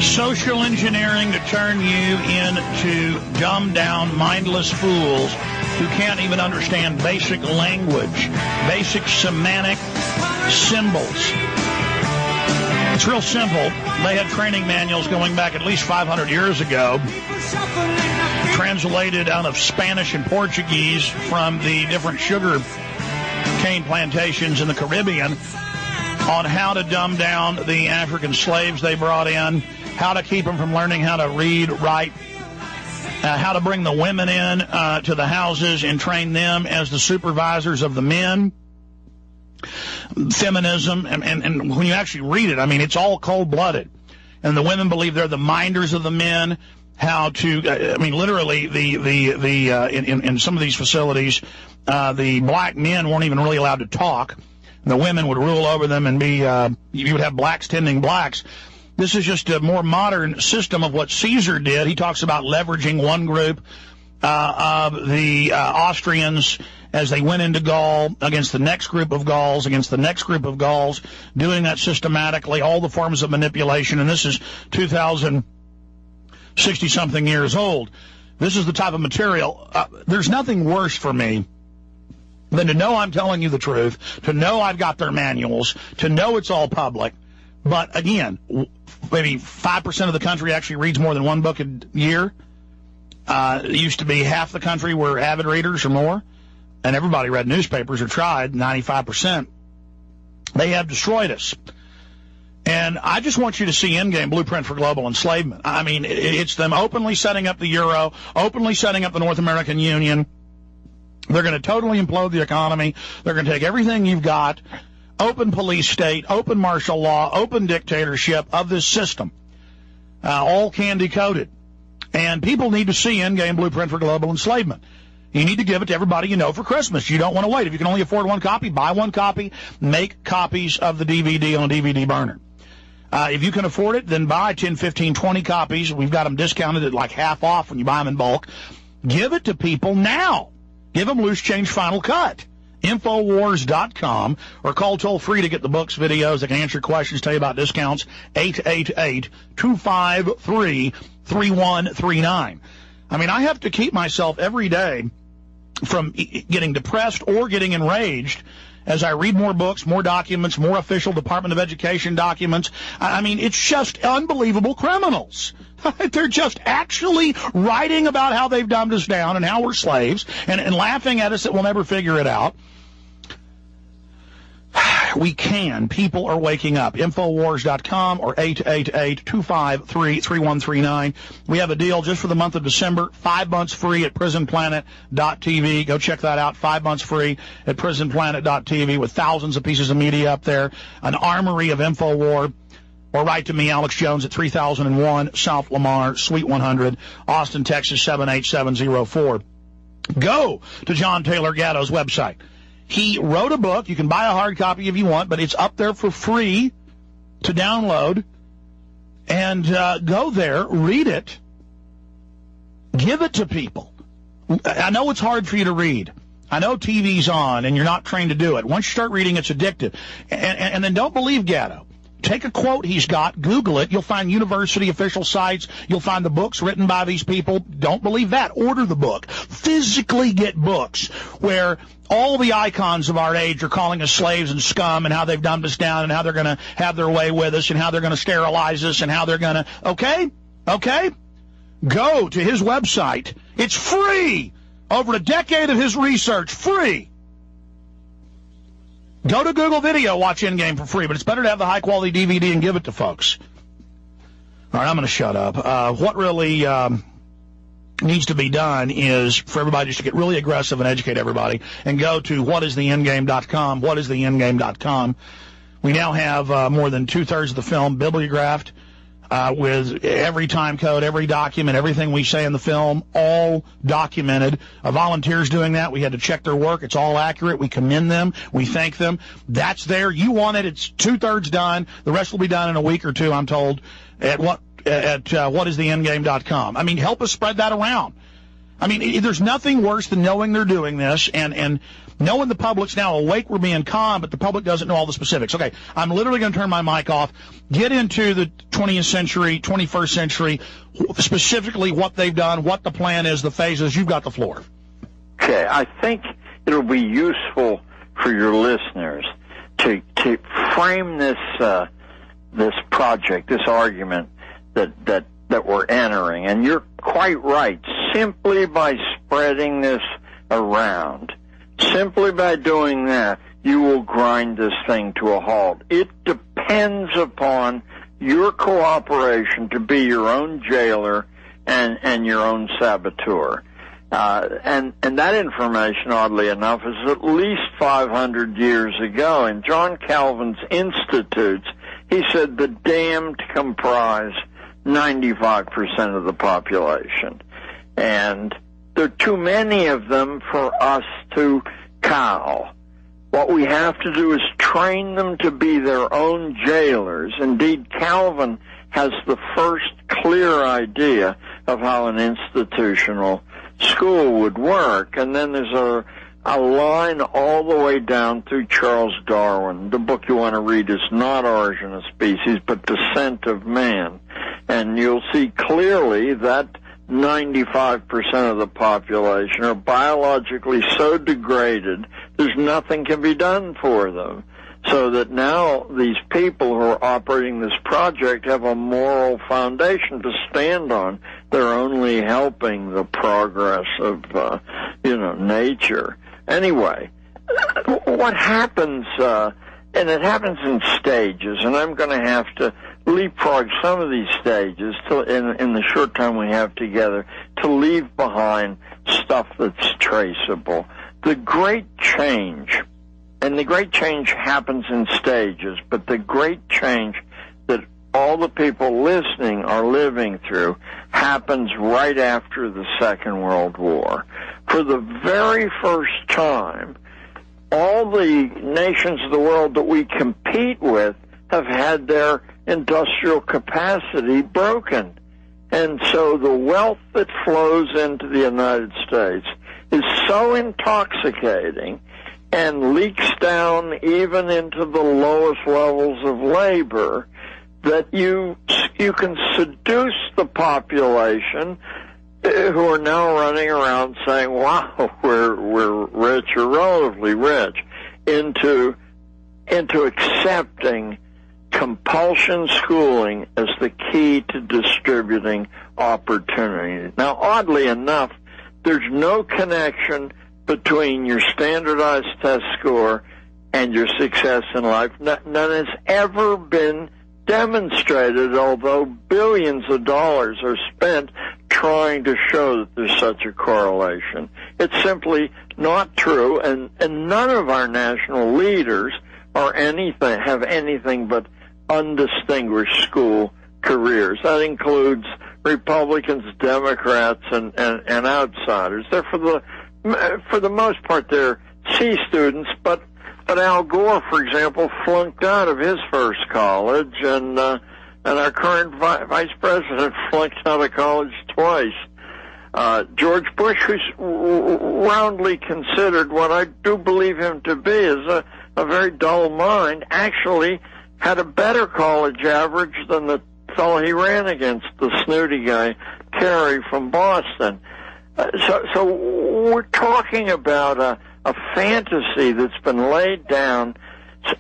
Social engineering to turn you into dumbed-down, mindless fools who can't even understand basic language, basic semantic symbols. It's real simple. They had training manuals going back at least 500 years ago, translated out of Spanish and Portuguese from the different sugar cane plantations in the Caribbean, on how to dumb down the African slaves they brought in, how to keep them from learning how to read, write, how to bring the women in to the houses and train them as the supervisors of the men. Feminism, and when you actually read it, I mean, it's all cold-blooded. And the women believe they're the minders of the men. How to, I mean, literally, in some of these facilities, the black men weren't even really allowed to talk. The women would rule over them and be, you would have blacks tending blacks. This is just a more modern system of what Caesar did. He talks about leveraging one group of the Austrians as they went into Gaul against the next group of Gauls, against the next group of Gauls, doing that systematically, all the forms of manipulation. And this is 2,000 60-something years old. This is the type of material. There's nothing worse for me than to know I'm telling you the truth, to know I've got their manuals, to know it's all public. But, again, maybe 5% of the country actually reads more than one book a year. It used to be half the country were avid readers or more, and everybody read newspapers or tried, 95%. They have destroyed us. And I just want you to see Endgame, Blueprint for Global Enslavement. I mean, it's them openly setting up the euro, openly setting up the North American Union. They're going to totally implode the economy. They're going to take everything you've got, open police state, open martial law, open dictatorship of this system, all candy-coated. And people need to see Endgame, Blueprint for Global Enslavement. You need to give it to everybody you know for Christmas. You don't want to wait. If you can only afford one copy, buy one copy. Make copies of the DVD on a DVD burner. If you can afford it, then buy 10, 15, 20 copies. We've got them discounted at like half off when you buy them in bulk. Give it to people now. Give them Loose Change Final Cut. Infowars.com, or call toll-free to get the books, videos. They can answer questions, tell you about discounts. 888-253-3139. I mean, I have to keep myself every day from getting depressed or getting enraged as I read more books, more documents, more official Department of Education documents. I mean, it's just unbelievable criminals. They're just actually writing about how they've dumbed us down and how we're slaves and laughing at us that we'll never figure it out. We can. People are waking up. Infowars.com or 888-253-3139. We have a deal just for the month of December, 5 months free at prisonplanet.tv. Go check that out. 5 months free at prisonplanet.tv with thousands of pieces of media up there, an armory of Infowar. Or write to me, Alex Jones, at 3001 South Lamar, Suite 100, Austin, Texas, 78704. Go to John Taylor Gatto's website. He wrote a book. You can buy a hard copy if you want, but it's up there for free to download. And go there, read it, give it to people. I know it's hard for you to read. I know TV's on and you're not trained to do it. Once you start reading, it's addictive. And then don't believe Gatto. Take a quote he's got, Google it. You'll find university official sites. You'll find the books written by these people. Don't believe that. Order the book. Physically get books where all the icons of our age are calling us slaves and scum and how they've dumbed us down and how they're going to have their way with us and how they're going to sterilize us and how they're going to... Okay? Go to his website. It's free. Over a decade of his research. Free. Go to Google Video, watch Endgame for free, but it's better to have the high-quality DVD and give it to folks. All right, I'm going to shut up. What really needs to be done is for everybody just to get really aggressive and educate everybody and go to whatistheendgame.com, whatistheendgame.com. We now have more than two-thirds of the film bibliographed with every time code, every document, everything we say in the film, all documented. Volunteers doing that. We had to check their work. It's all accurate. We commend them. We thank them. That's there. You want it. It's two-thirds done. The rest will be done in a week or two, I'm told, at whatistheendgame.com. I mean, help us spread that around. I mean, there's nothing worse than knowing they're doing this and knowing the public's now awake, we're being calm, but the public doesn't know all the specifics. Okay, I'm literally going to turn my mic off. Get into the 20th century, 21st century, specifically what they've done, what the plan is, the phases. You've got the floor. Okay, I think it'll be useful for your listeners to frame this project, this argument that we're entering. And you're quite right. Simply by spreading this around, simply by doing that, you will grind this thing to a halt. It depends upon your cooperation to be your own jailer and your own saboteur. And that information, oddly enough, is at least 500 years ago. In John Calvin's Institutes, he said the damned comprise 95% of the population. And there are too many of them for us to cow. What we have to do is train them to be their own jailers. Indeed, Calvin has the first clear idea of how an institutional school would work. And then there's a line all the way down through Charles Darwin. The book you want to read is not Origin of Species, but Descent of Man. And you'll see clearly that 95% of the population are biologically so degraded, there's nothing can be done for them. So that now these people who are operating this project have a moral foundation to stand on. They're only helping the progress of, nature. Anyway, what happens, and it happens in stages, and I'm going to have to leapfrog some of these stages in the short time we have together to leave behind stuff that's traceable. The great change, and the great change happens in stages, but the great change that all the people listening are living through happens right after the Second World War. For the very first time, all the nations of the world that we compete with have had their industrial capacity broken. And so the wealth that flows into the United States is so intoxicating and leaks down even into the lowest levels of labor that you can seduce the population who are now running around saying, wow, we're rich or relatively rich, into accepting compulsion schooling as the key to distributing opportunity. Now, oddly enough, there's no connection between your standardized test score and your success in life. None has ever been demonstrated, although billions of dollars are spent trying to show that there's such a correlation. It's simply not true, and none of our national leaders have anything but undistinguished school careers. That includes Republicans, Democrats, and outsiders. They're for the most part they're C students, but Al Gore, for example, flunked out of his first college, and our current vice president flunked out of college twice. George Bush, who's roundly considered what I do believe him to be is a very dull mind, actually had a better college average than the fellow he ran against, the snooty guy, Kerry from Boston. So we're talking about a fantasy that's been laid down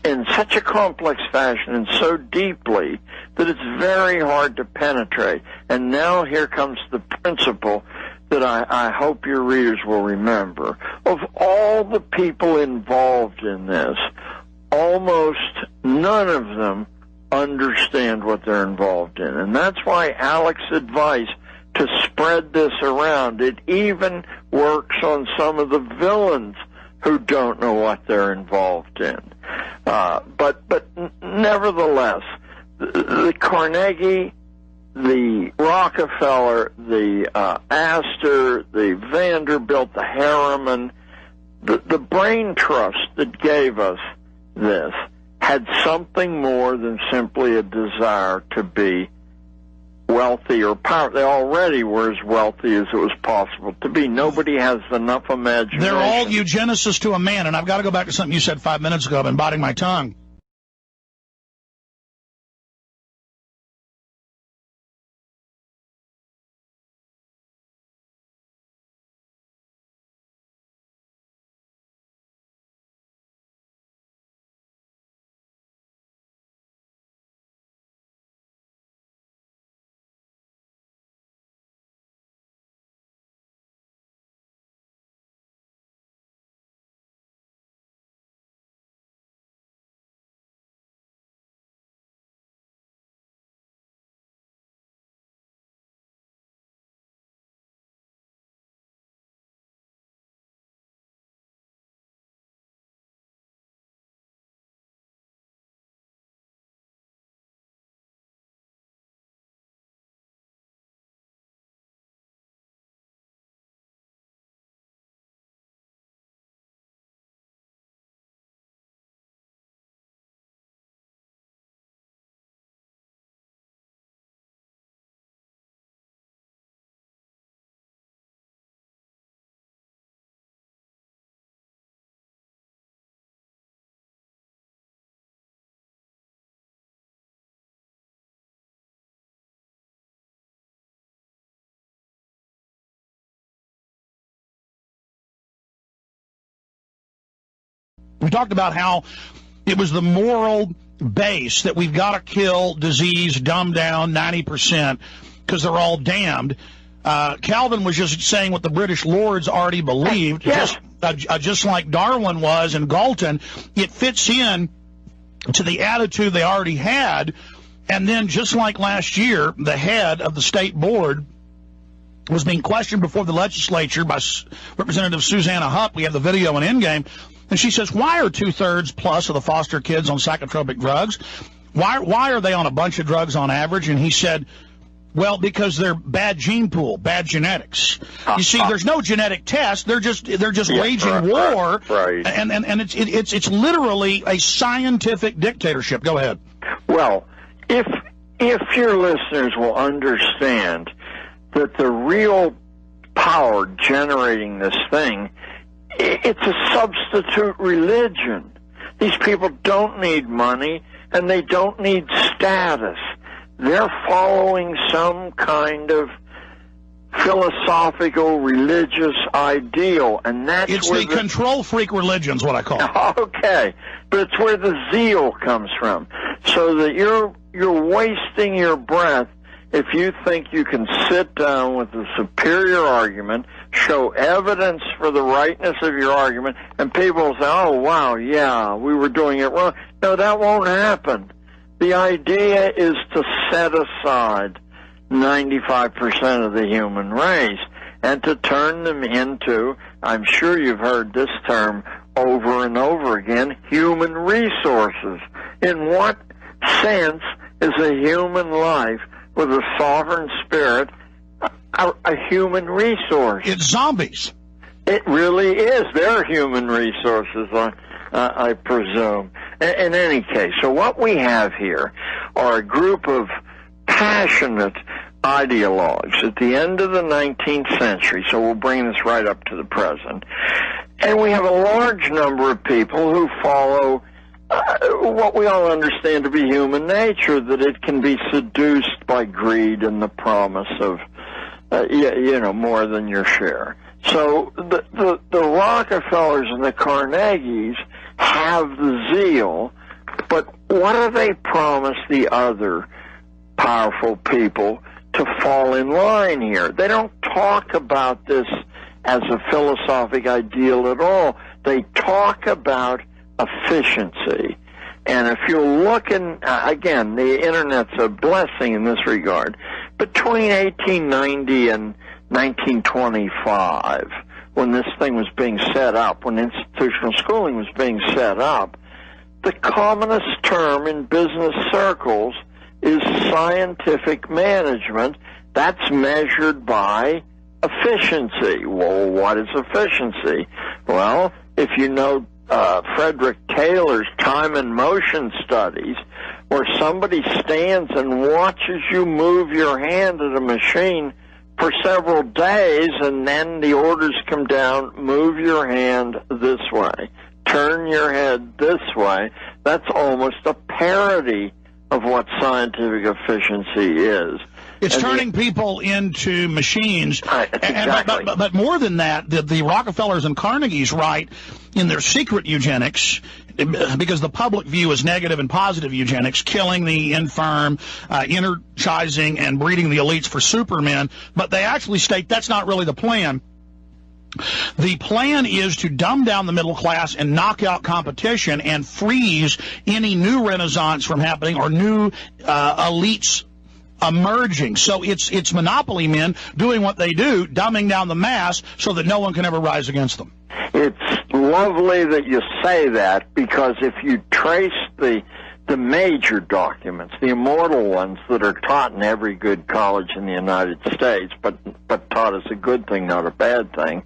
in such a complex fashion and so deeply that it's very hard to penetrate. And now here comes the principle that I hope your readers will remember. Of all the people involved in this, almost none of them understand what they're involved in. And that's why Alex's advice to spread this around, it even works on some of the villains who don't know what they're involved in. But nevertheless, the Carnegie, the Rockefeller, the Astor, the Vanderbilt, the Harriman, the brain trust that gave us this had something more than simply a desire to be wealthy or powerful. They already were as wealthy as it was possible to be. Nobody has enough imagination. They're all eugenicists to a man, and I've got to go back to something you said 5 minutes ago. I've been biting my tongue. We talked about how it was the moral base that we've got to kill disease, dumb down 90% because they're all damned. Calvin was just saying what the British lords already believed, yes. just like Darwin was and Galton. It fits in to the attitude they already had. And then just like last year, the head of the state board was being questioned before the legislature by Representative Susanna Hupp. We have the video in Endgame. And she says, why are 2/3 plus of the foster kids on psychotropic drugs? Why are they on a bunch of drugs on average? And he said, well, because they're bad gene pool, bad genetics. You see, there's no genetic test. They're just waging war. Right. And it's literally a scientific dictatorship. Go ahead. Well, if your listeners will understand that the real power generating this thing, it's a substitute religion. These people don't need money and they don't need status. They're following some kind of philosophical religious ideal, and that's where the control freak religion is what I call it. Okay, but it's where the zeal comes from. So that you're wasting your breath if you think you can sit down with a superior argument, show evidence for the rightness of your argument, and people will say, oh, wow, yeah, we were doing it wrong. No, that won't happen. The idea is to set aside 95% of the human race and to turn them into, I'm sure you've heard this term over and over again, human resources. In what sense is a human life with a sovereign spirit a human resource? It's zombies. It really is. They're human resources, I presume. In any case, so what we have here are a group of passionate ideologues at the end of the 19th century, so we'll bring this right up to the present. And we have a large number of people who follow what we all understand to be human nature, that it can be seduced by greed and the promise of, more than your share. So the Rockefellers and the Carnegies have the zeal, but what do they promise the other powerful people to fall in line here? They don't talk about this as a philosophic ideal at all. They talk about efficiency. And if you're looking, again, the Internet's a blessing in this regard. Between 1890 and 1925, when this thing was being set up, when institutional schooling was being set up, the commonest term in business circles is scientific management. That's measured by efficiency. Well, what is efficiency? Well, if you know Frederick Taylor's time and motion studies, where somebody stands and watches you move your hand at a machine for several days, and then the orders come down, move your hand this way, turn your head this way. That's almost a parody of what scientific efficiency is. It's turning people into machines. Exactly. But more than that, the Rockefellers and Carnegies write in their secret eugenics, because the public view is negative and positive eugenics, killing the infirm, energizing and breeding the elites for supermen, but they actually state that's not really the plan. The plan is to dumb down the middle class and knock out competition and freeze any new renaissance from happening or new elites emerging. So it's monopoly men doing what they do, dumbing down the mass so that no one can ever rise against them. It's lovely that you say that, because if you trace the major documents, the immortal ones that are taught in every good college in the United States, but taught as a good thing, not a bad thing,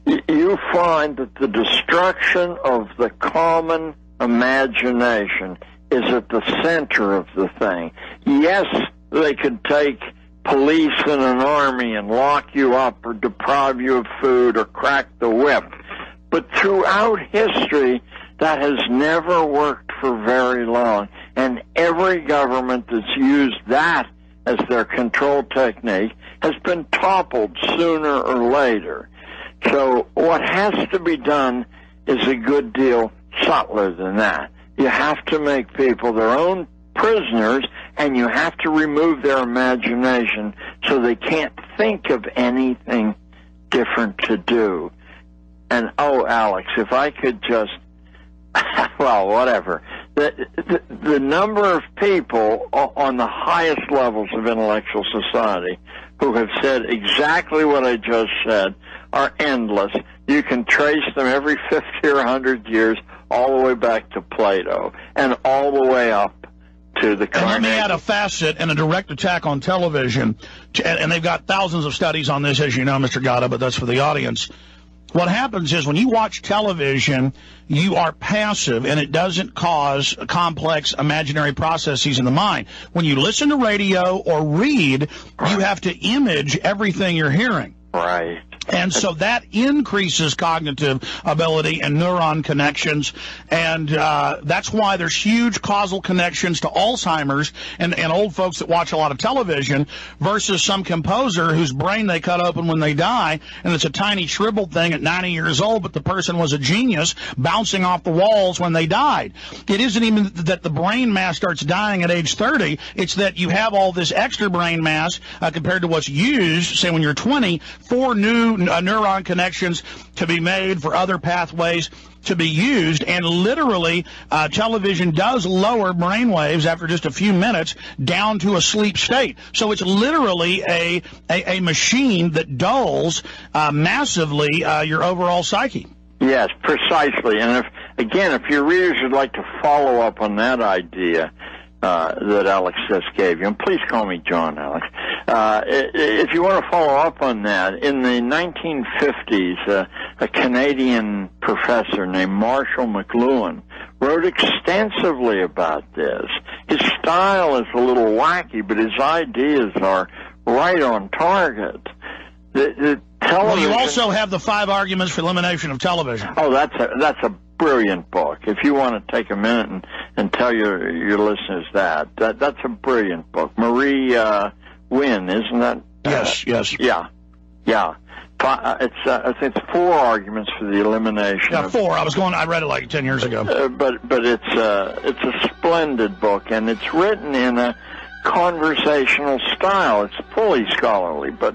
you find that the destruction of the common imagination is at the center of the thing. Yes, they could take police and an army and lock you up or deprive you of food or crack the whip. But throughout history, that has never worked for very long. And every government that's used that as their control technique has been toppled sooner or later. So what has to be done is a good deal subtler than that. You have to make people their own prisoners, and you have to remove their imagination so they can't think of anything different to do. And, oh, Alex, if I could just, well, whatever. The number of people on the highest levels of intellectual society who have said exactly what I just said are endless. You can trace them every 50 or 100 years all the way back to Plato and all the way up to the current. And let me add a facet and a direct attack on television, and they've got thousands of studies on this, as you know, Mr. Gatto, but that's for the audience. What happens is when you watch television, you are passive, and it doesn't cause complex imaginary processes in the mind. When you listen to radio or read, you have to image everything you're hearing. Right. And so that increases cognitive ability and neuron connections, and that's why there's huge causal connections to Alzheimer's and old folks that watch a lot of television versus some composer whose brain they cut open when they die, and it's a tiny shriveled thing at 90 years old, but the person was a genius bouncing off the walls when they died. It isn't even that the brain mass starts dying at age 30, it's that you have all this extra brain mass compared to what's used, say when you're 20, for new neuron connections to be made, for other pathways to be used, and literally television does lower brain waves after just a few minutes down to a sleep state. So it's literally a machine that dulls massively your overall psyche. Yes, precisely. And if your readers would like to follow up on that idea that Alex just gave you, and please call me John, Alex. If you want to follow up on that, in the 1950s, a Canadian professor named Marshall McLuhan wrote extensively about this. His style is a little wacky, but his ideas are right on target. Well, you also have the 5 arguments for elimination of television. Oh, that's a brilliant book. If you want to take a minute and tell your listeners that's a brilliant book. Marie Wynn, isn't that? Yes. Yeah. It's 4 arguments for the elimination. Yeah, 4. I read it like 10 years ago. But it's a splendid book, and it's written in a conversational style. It's fully scholarly, but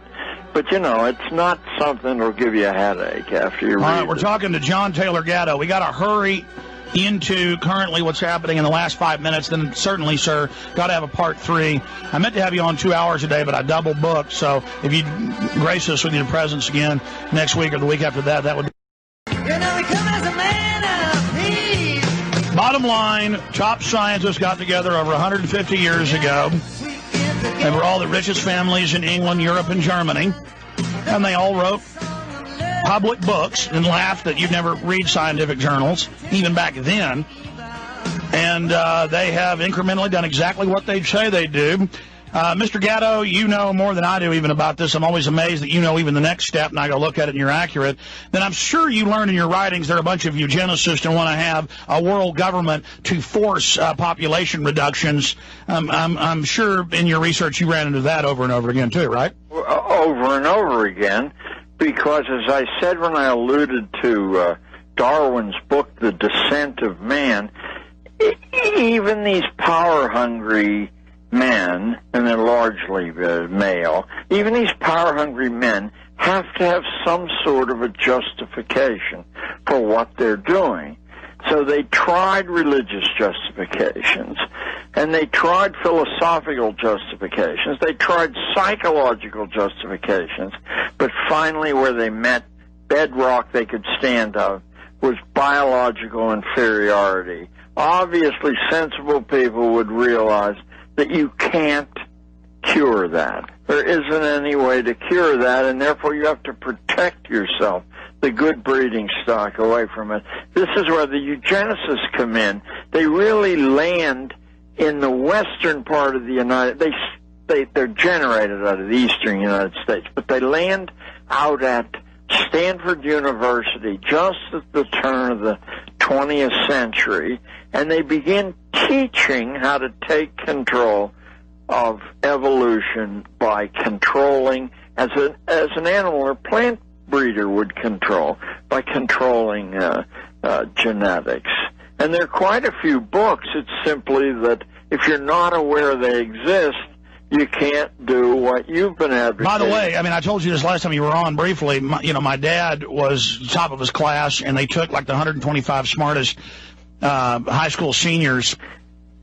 you know, it's not something that'll give you a headache after you read it. All right, we're talking to John Taylor Gatto. We got to hurry into currently what's happening in the last 5 minutes. Then certainly, sir, got to have a part 3. I meant to have you on 2 hours a day, but I double booked. So if you grace us with your presence again next week or the week after that, that would be. Bottom line, top scientists got together over 150 years ago. They were all the richest families in England, Europe, and Germany. And they all wrote public books and laughed that you'd never read scientific journals, even back then. And they have incrementally done exactly what they say they do. Mr. Gatto, you know more than I do even about this. I'm always amazed that you know even the next step, and I go look at it and you're accurate. Then I'm sure you learned in your writings there are a bunch of eugenicists and want to have a world government to force population reductions. I'm sure in your research you ran into that over and over again too, right? Over and over again, because as I said when I alluded to Darwin's book, The Descent of Man, even these power-hungry men, and they're largely male, even these power-hungry men have to have some sort of a justification for what they're doing. So they tried religious justifications, and they tried philosophical justifications, they tried psychological justifications, but finally where they met bedrock they could stand on was biological inferiority. Obviously, sensible people would realize that you can't cure that. There isn't any way to cure that, and therefore you have to protect yourself, the good breeding stock, away from it. This is where the eugenicists come in. They really land in the western part of the United States. They're generated out of the eastern United States, but they land out at Stanford University just at the turn of the 20th century, and they begin teaching how to take control of evolution by controlling, as an animal or plant breeder would control, by controlling genetics. And there are quite a few books. It's simply that if you're not aware they exist, you can't do what you've been advocating. By the way, I mean, I told you this last time you were on briefly. My dad was top of his class, and they took like the 125 smartest high school seniors.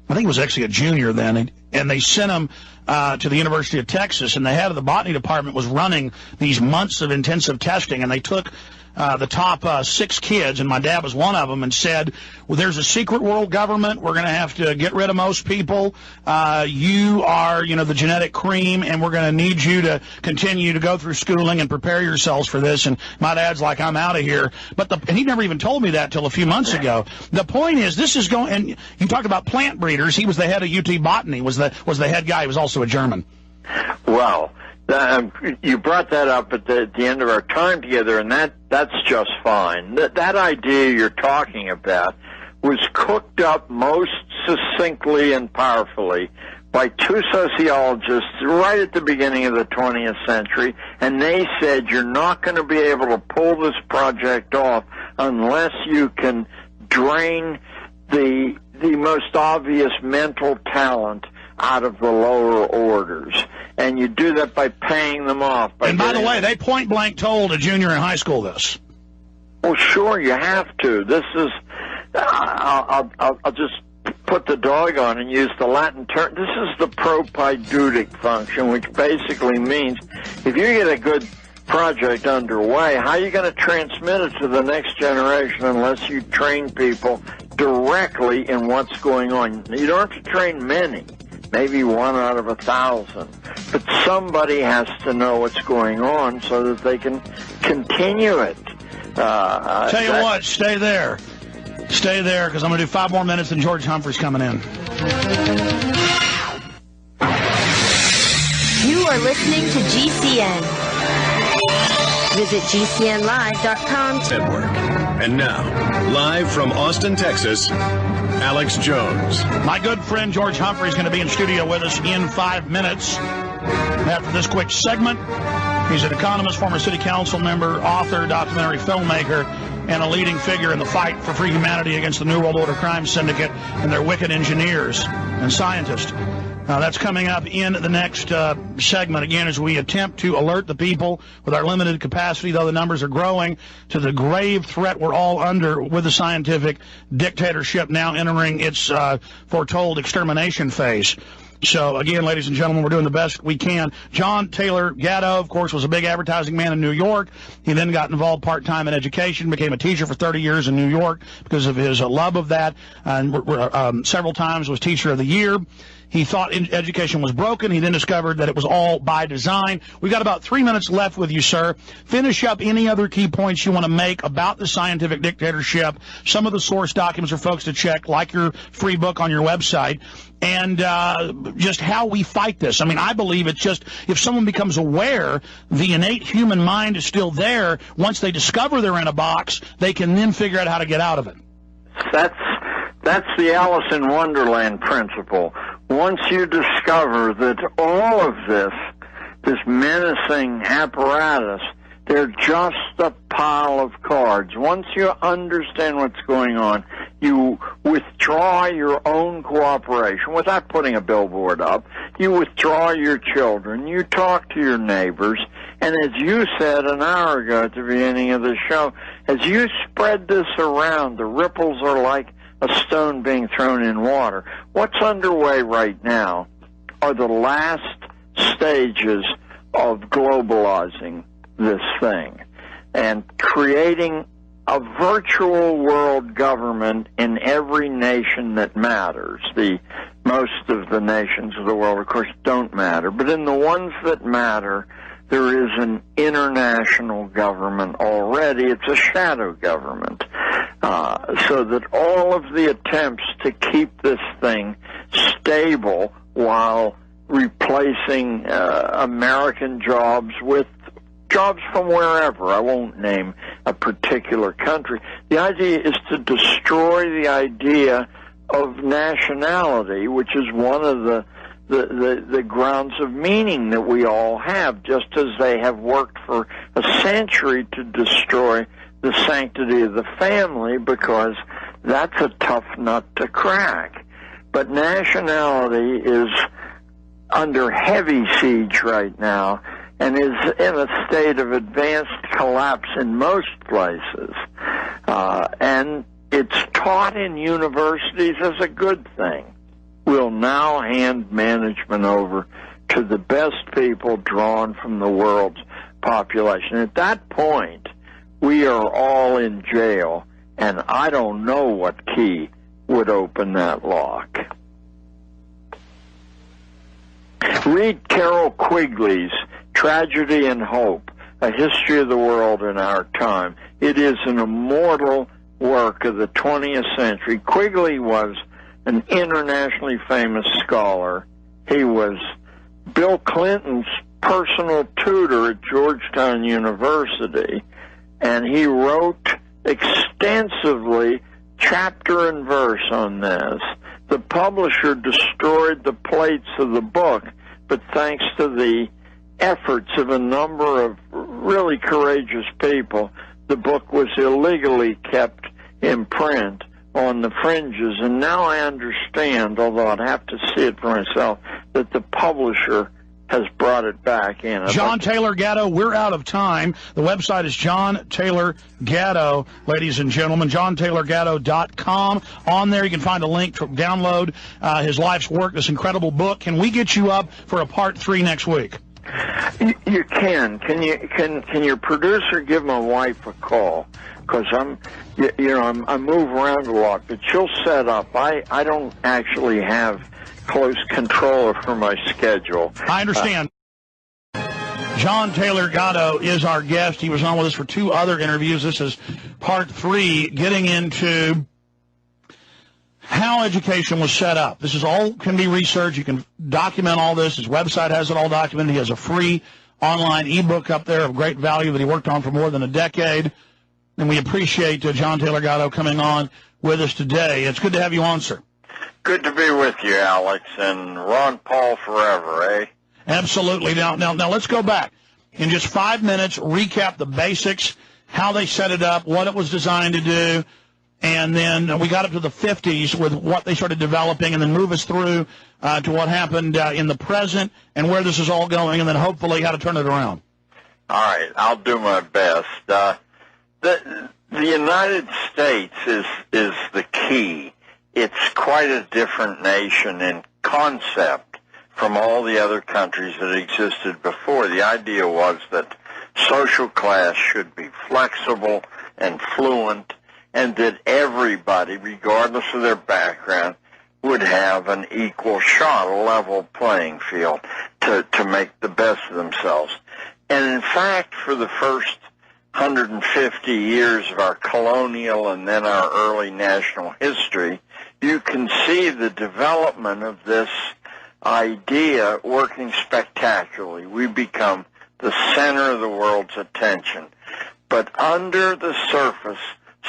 I think it was actually a junior then, and they sent him to the University of Texas, and the head of the botany department was running these months of intensive testing, and they took the top 6 kids, and my dad was one of them, and said, well, there's a secret world government. We're going to have to get rid of most people. You are, the genetic cream, and we're going to need you to continue to go through schooling and prepare yourselves for this. And my dad's like, I'm out of here. And he never even told me that till a few months ago. The point is, this is going, and you talked about plant breeders. He was the head of UT Botany, was the head guy. He was also a German. Well, you brought that up at the end of our time together, and that's just fine. That idea you're talking about was cooked up most succinctly and powerfully by 2 sociologists right at the beginning of the 20th century, and they said you're not going to be able to pull this project off unless you can drain the most obvious mental talent out of the lower orders. And you do that by paying them off. And by the way, they point blank told a junior in high school this. Well, sure, you have to. This is, I'll just put the dog on and use the Latin term. This is the propaidutic function, which basically means if you get a good project underway, how are you going to transmit it to the next generation unless you train people directly in what's going on? You don't have to train many. Maybe 1 out of 1,000. But somebody has to know what's going on so that they can continue it. Tell you what, stay there. Stay there, because I'm going to do 5 more minutes and George Humphrey's coming in. You are listening to GCN. Visit GCNlive.com. Network. And now, live from Austin, Texas, Alex Jones. My good friend George Humphrey is going to be in studio with us in 5 minutes. After this quick segment, he's an economist, former city council member, author, documentary filmmaker, and a leading figure in the fight for free humanity against the New World Order crime syndicate and their wicked engineers and scientists. That's coming up in the next segment, again, as we attempt to alert the people with our limited capacity, though the numbers are growing, to the grave threat we're all under with the scientific dictatorship now entering its foretold extermination phase. So, again, ladies and gentlemen, we're doing the best we can. John Taylor Gatto, of course, was a big advertising man in New York. He then got involved part-time in education, became a teacher for 30 years in New York because of his love of that, and several times was Teacher of the Year. He thought education was broken. He then discovered that it was all by design. We've got about 3 minutes left with you, sir. Finish up any other key points you want to make about the scientific dictatorship, some of the source documents for folks to check, like your free book on your website, and just how we fight this. I mean, I believe it's just if someone becomes aware the innate human mind is still there, once they discover they're in a box, they can then figure out how to get out of it. That's the Alice in Wonderland principle. Once you discover that all of this menacing apparatus, they're just a pile of cards. Once you understand what's going on, you withdraw your own cooperation without putting a billboard up. You withdraw your children. You talk to your neighbors. And as you said an hour ago at the beginning of the show, as you spread this around, the ripples are like a stone being thrown in water. What's underway right now are the last stages of globalizing this thing and creating a virtual world government in every nation that matters. Most of the nations of the world, of course, don't matter, but in the ones that matter, there is an international government already. It's a shadow government. So that all of the attempts to keep this thing stable while replacing American jobs with jobs from wherever, I won't name a particular country, the idea is to destroy the idea of nationality, which is one of the grounds of meaning that we all have, just as they have worked for a century to destroy the sanctity of the family, because that's a tough nut to crack. But nationality is under heavy siege right now and is in a state of advanced collapse in most places. And it's taught in universities as a good thing. We'll now hand management over to the best people drawn from the world's population. At that point, we are all in jail, and I don't know what key would open that lock. Read Carol Quigley's Tragedy and Hope, A History of the World in Our Time. It is an immortal work of the 20th century. Quigley was an internationally famous scholar. He was Bill Clinton's personal tutor at Georgetown University, and he wrote extensively, chapter and verse on this. The publisher destroyed the plates of the book, but thanks to the efforts of a number of really courageous people, the book was illegally kept in print on the fringes. And now I understand, although I'd have to see it for myself, that the publisher has brought it back in. John Taylor Gatto, we're out of time. The website is John Taylor Gatto, ladies and gentlemen, JohnTaylorGatto.com. On there you can find a link to download his life's work, this incredible book. Can we get you up for a part 3 next week? You can. Can your producer give my wife a call? Because I move around a lot, but she'll set up. I don't actually have close control over my schedule. I understand. John Taylor Gatto is our guest. He was on with us for 2 other interviews. This is part 3, getting into how education was set up. This is all can be researched. You can document all this. His website has it all documented. He has a free online ebook up there of great value that he worked on for more than a decade. And we appreciate John Taylor Gatto coming on with us today. It's good to have you on, sir. Good to be with you, Alex, and Ron Paul forever, eh? Absolutely. Now, let's go back. In just 5 minutes, recap the basics, how they set it up, what it was designed to do, and then we got up to the 50s with what they started developing, and then move us through to what happened in the present and where this is all going, and then hopefully how to turn it around. All right, I'll do my best. The United States is the key. It's quite a different nation in concept from all the other countries that existed before. The idea was that social class should be flexible and fluent, and that everybody, regardless of their background, would have an equal shot, a level playing field to make the best of themselves. And in fact, for the first 150 years of our colonial and then our early national history, you can see the development of this idea working spectacularly. We become the center of the world's attention. But under the surface,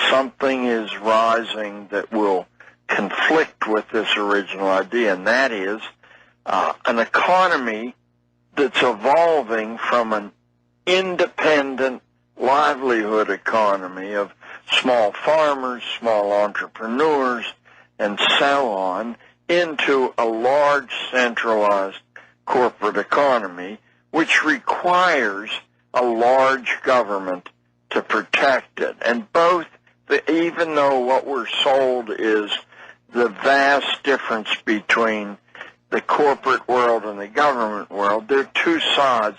something is rising that will conflict with this original idea, and that is an economy that's evolving from an independent livelihood economy of small farmers, small entrepreneurs, and so on, into a large centralized corporate economy, which requires a large government to protect it. And both, even though what we're sold is the vast difference between the corporate world and the government world, they're 2 sides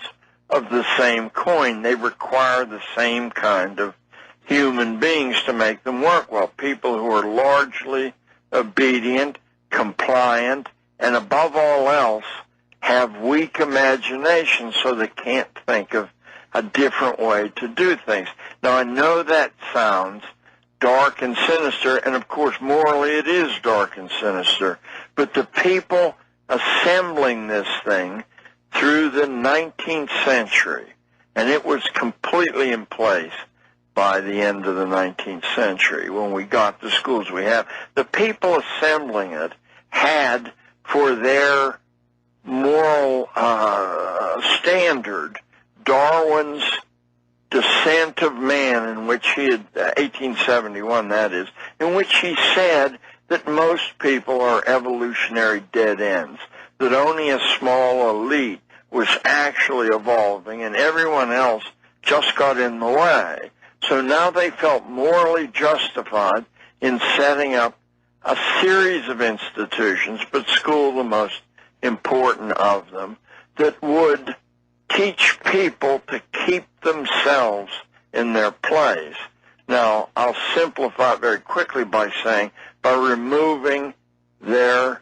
of the same coin. They require the same kind of human beings to make them work well. People who are largely obedient, compliant, and above all else, have weak imagination, so they can't think of a different way to do things. Now, I know that sounds dark and sinister, and of course, morally it is dark and sinister, but the people assembling this thing through the 19th century, and it was completely in place by the end of the 19th century when we got the schools we have. The people assembling it had for their moral standard Darwin's descent Descent of Man, in which he had, 1871 that is, in which he said that most people are evolutionary dead ends, that only a small elite was actually evolving and everyone else just got in the way. So now they felt morally justified in setting up a series of institutions, but school the most important of them, that would teach people to keep themselves in their place. Now, I'll simplify it very quickly by saying by removing their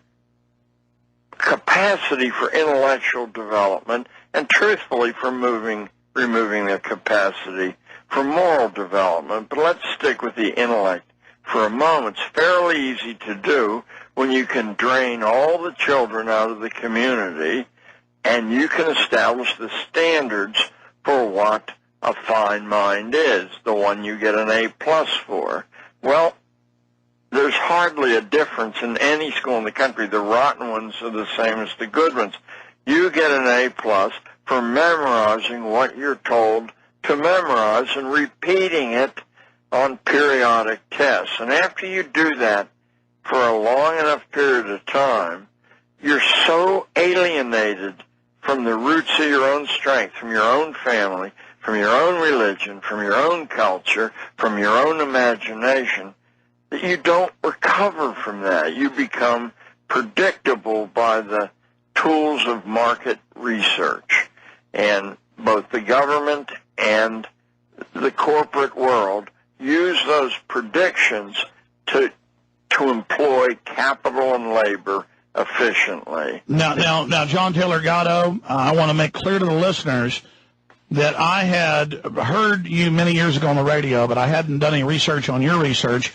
capacity for intellectual development and truthfully for removing their capacity for moral development. But let's stick with the intellect for a moment. It's fairly easy to do when you can drain all the children out of the community and you can establish the standards for what a fine mind is, the one you get an A+ for. Well, there's hardly a difference in any school in the country. The rotten ones are the same as the good ones. You get an A+ for memorizing what you're told to memorize and repeating it on periodic tests. And after you do that for a long enough period of time, you're so alienated from the roots of your own strength, from your own family, from your own religion, from your own culture, from your own imagination, that you don't recover from that. You become predictable by the tools of market research. And both the government and the corporate world use those predictions to employ capital and labor efficiently. Now, John Taylor Gatto, I want to make clear to the listeners that I had heard you many years ago on the radio, but I hadn't done any research on your research,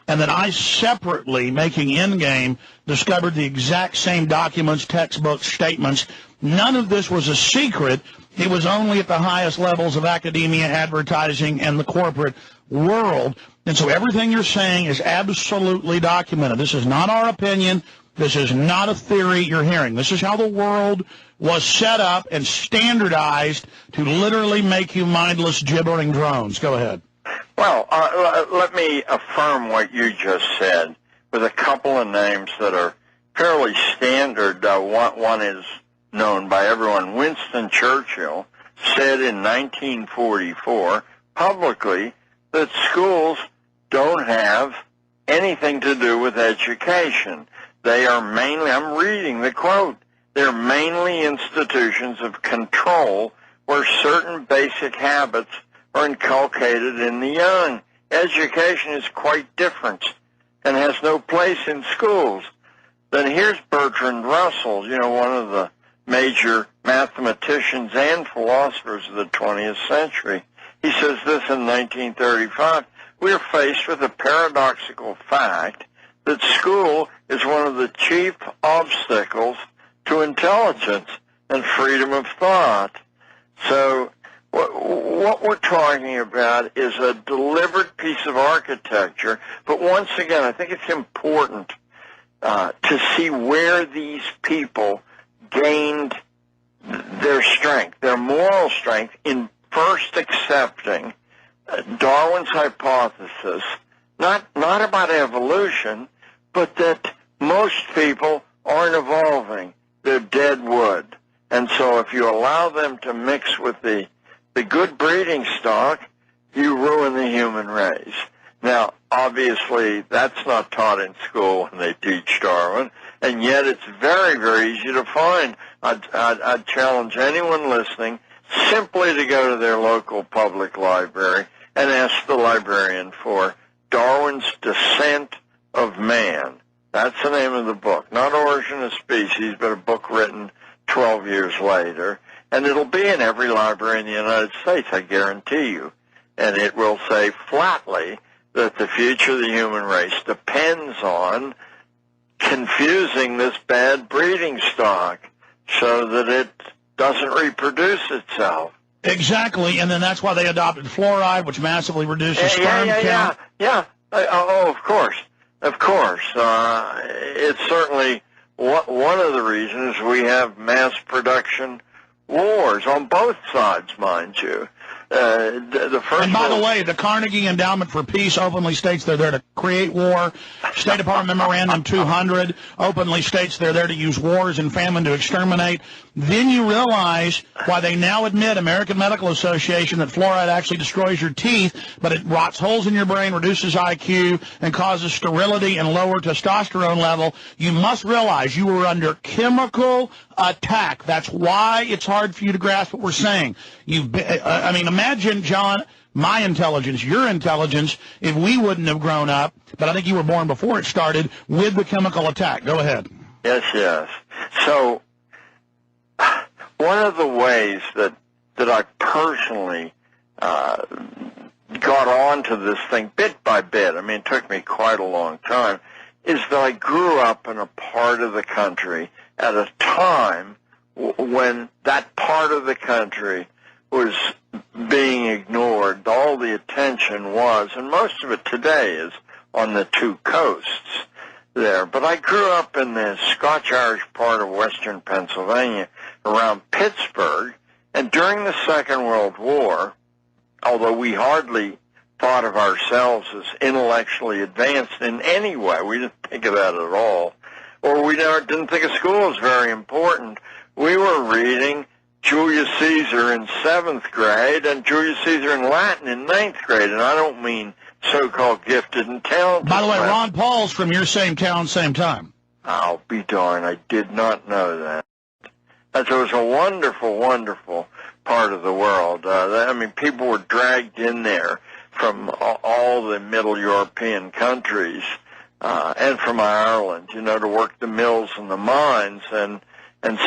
and that I separately, making Endgame, discovered the exact same documents, textbooks, statements. None of this was a secret. It was only at the highest levels of academia, advertising, and the corporate world. And so everything you're saying is absolutely documented. This is not our opinion. This is not a theory you're hearing. This is how the world was set up and standardized to literally make you mindless, gibbering drones. Go ahead. Well, let me affirm what you just said with a couple of names that are fairly standard. One is known by everyone. Winston Churchill said in 1944 publicly that schools don't have anything to do with education. They are mainly, I'm reading the quote, they're mainly institutions of control where certain basic habits are inculcated in the young. Education is quite different and has no place in schools. Then here's Bertrand Russell, one of the major mathematicians and philosophers of the 20th century. He says this in 1935, we are faced with a paradoxical fact that school is one of the chief obstacles to intelligence and freedom of thought. So what we're talking about is a deliberate piece of architecture, but once again, I think it's important to see where these people gained their strength, their moral strength, in first accepting Darwin's hypothesis, not about evolution, but that most people aren't evolving. They're dead wood. And so if you allow them to mix with the good breeding stock, you ruin the human race. Now, obviously, that's not taught in school when they teach Darwin, and yet it's very, very easy to find. I'd challenge anyone listening simply to go to their local public library and ask the librarian for Darwin's Descent of Man. That's the name of the book. Not Origin of Species, but a book written 12 years later. And it'll be in every library in the United States, I guarantee you. And it will say flatly that the future of the human race depends on confusing this bad breeding stock so that it doesn't reproduce itself. Exactly, and then that's why they adopted fluoride, which massively reduces sperm count. Yeah. Of course. It's certainly one of the reasons we have mass production wars on both sides, mind you. the first. And by the way, the Carnegie Endowment for Peace openly states they're there to create war. State Department Memorandum 200 openly states they're there to use wars and famine to exterminate. Then you realize why they now admit, American Medical Association, that fluoride actually destroys your teeth, but it rots holes in your brain, reduces IQ, and causes sterility and lower testosterone level. You must realize you were under chemical attack. That's why it's hard for you to grasp what we're saying. I mean, imagine, John, my intelligence, your intelligence, if we wouldn't have grown up, but I think you were born before it started, with the chemical attack. Go ahead. Yes. So, one of the ways that I personally got onto this thing bit by bit, I mean, it took me quite a long time, is that I grew up in a part of the country at a time when that part of the country was being ignored. All the attention was, and most of it today is on the two coasts there. But I grew up in the Scotch-Irish part of western Pennsylvania around Pittsburgh, and during the Second World War, although we hardly thought of ourselves as intellectually advanced in any way, we didn't think of that at all, or we didn't think of school as very important, we were reading Julius Caesar in 7th grade and Julius Caesar in Latin in 9th grade, and I don't mean so-called gifted and talented. By the way, Ron Paul's from your same town, same time. I'll be darned, I did not know that. It was a wonderful, wonderful part of the world. I mean, people were dragged in there from all the Middle European countries and from Ireland, to work the mills and the mines. And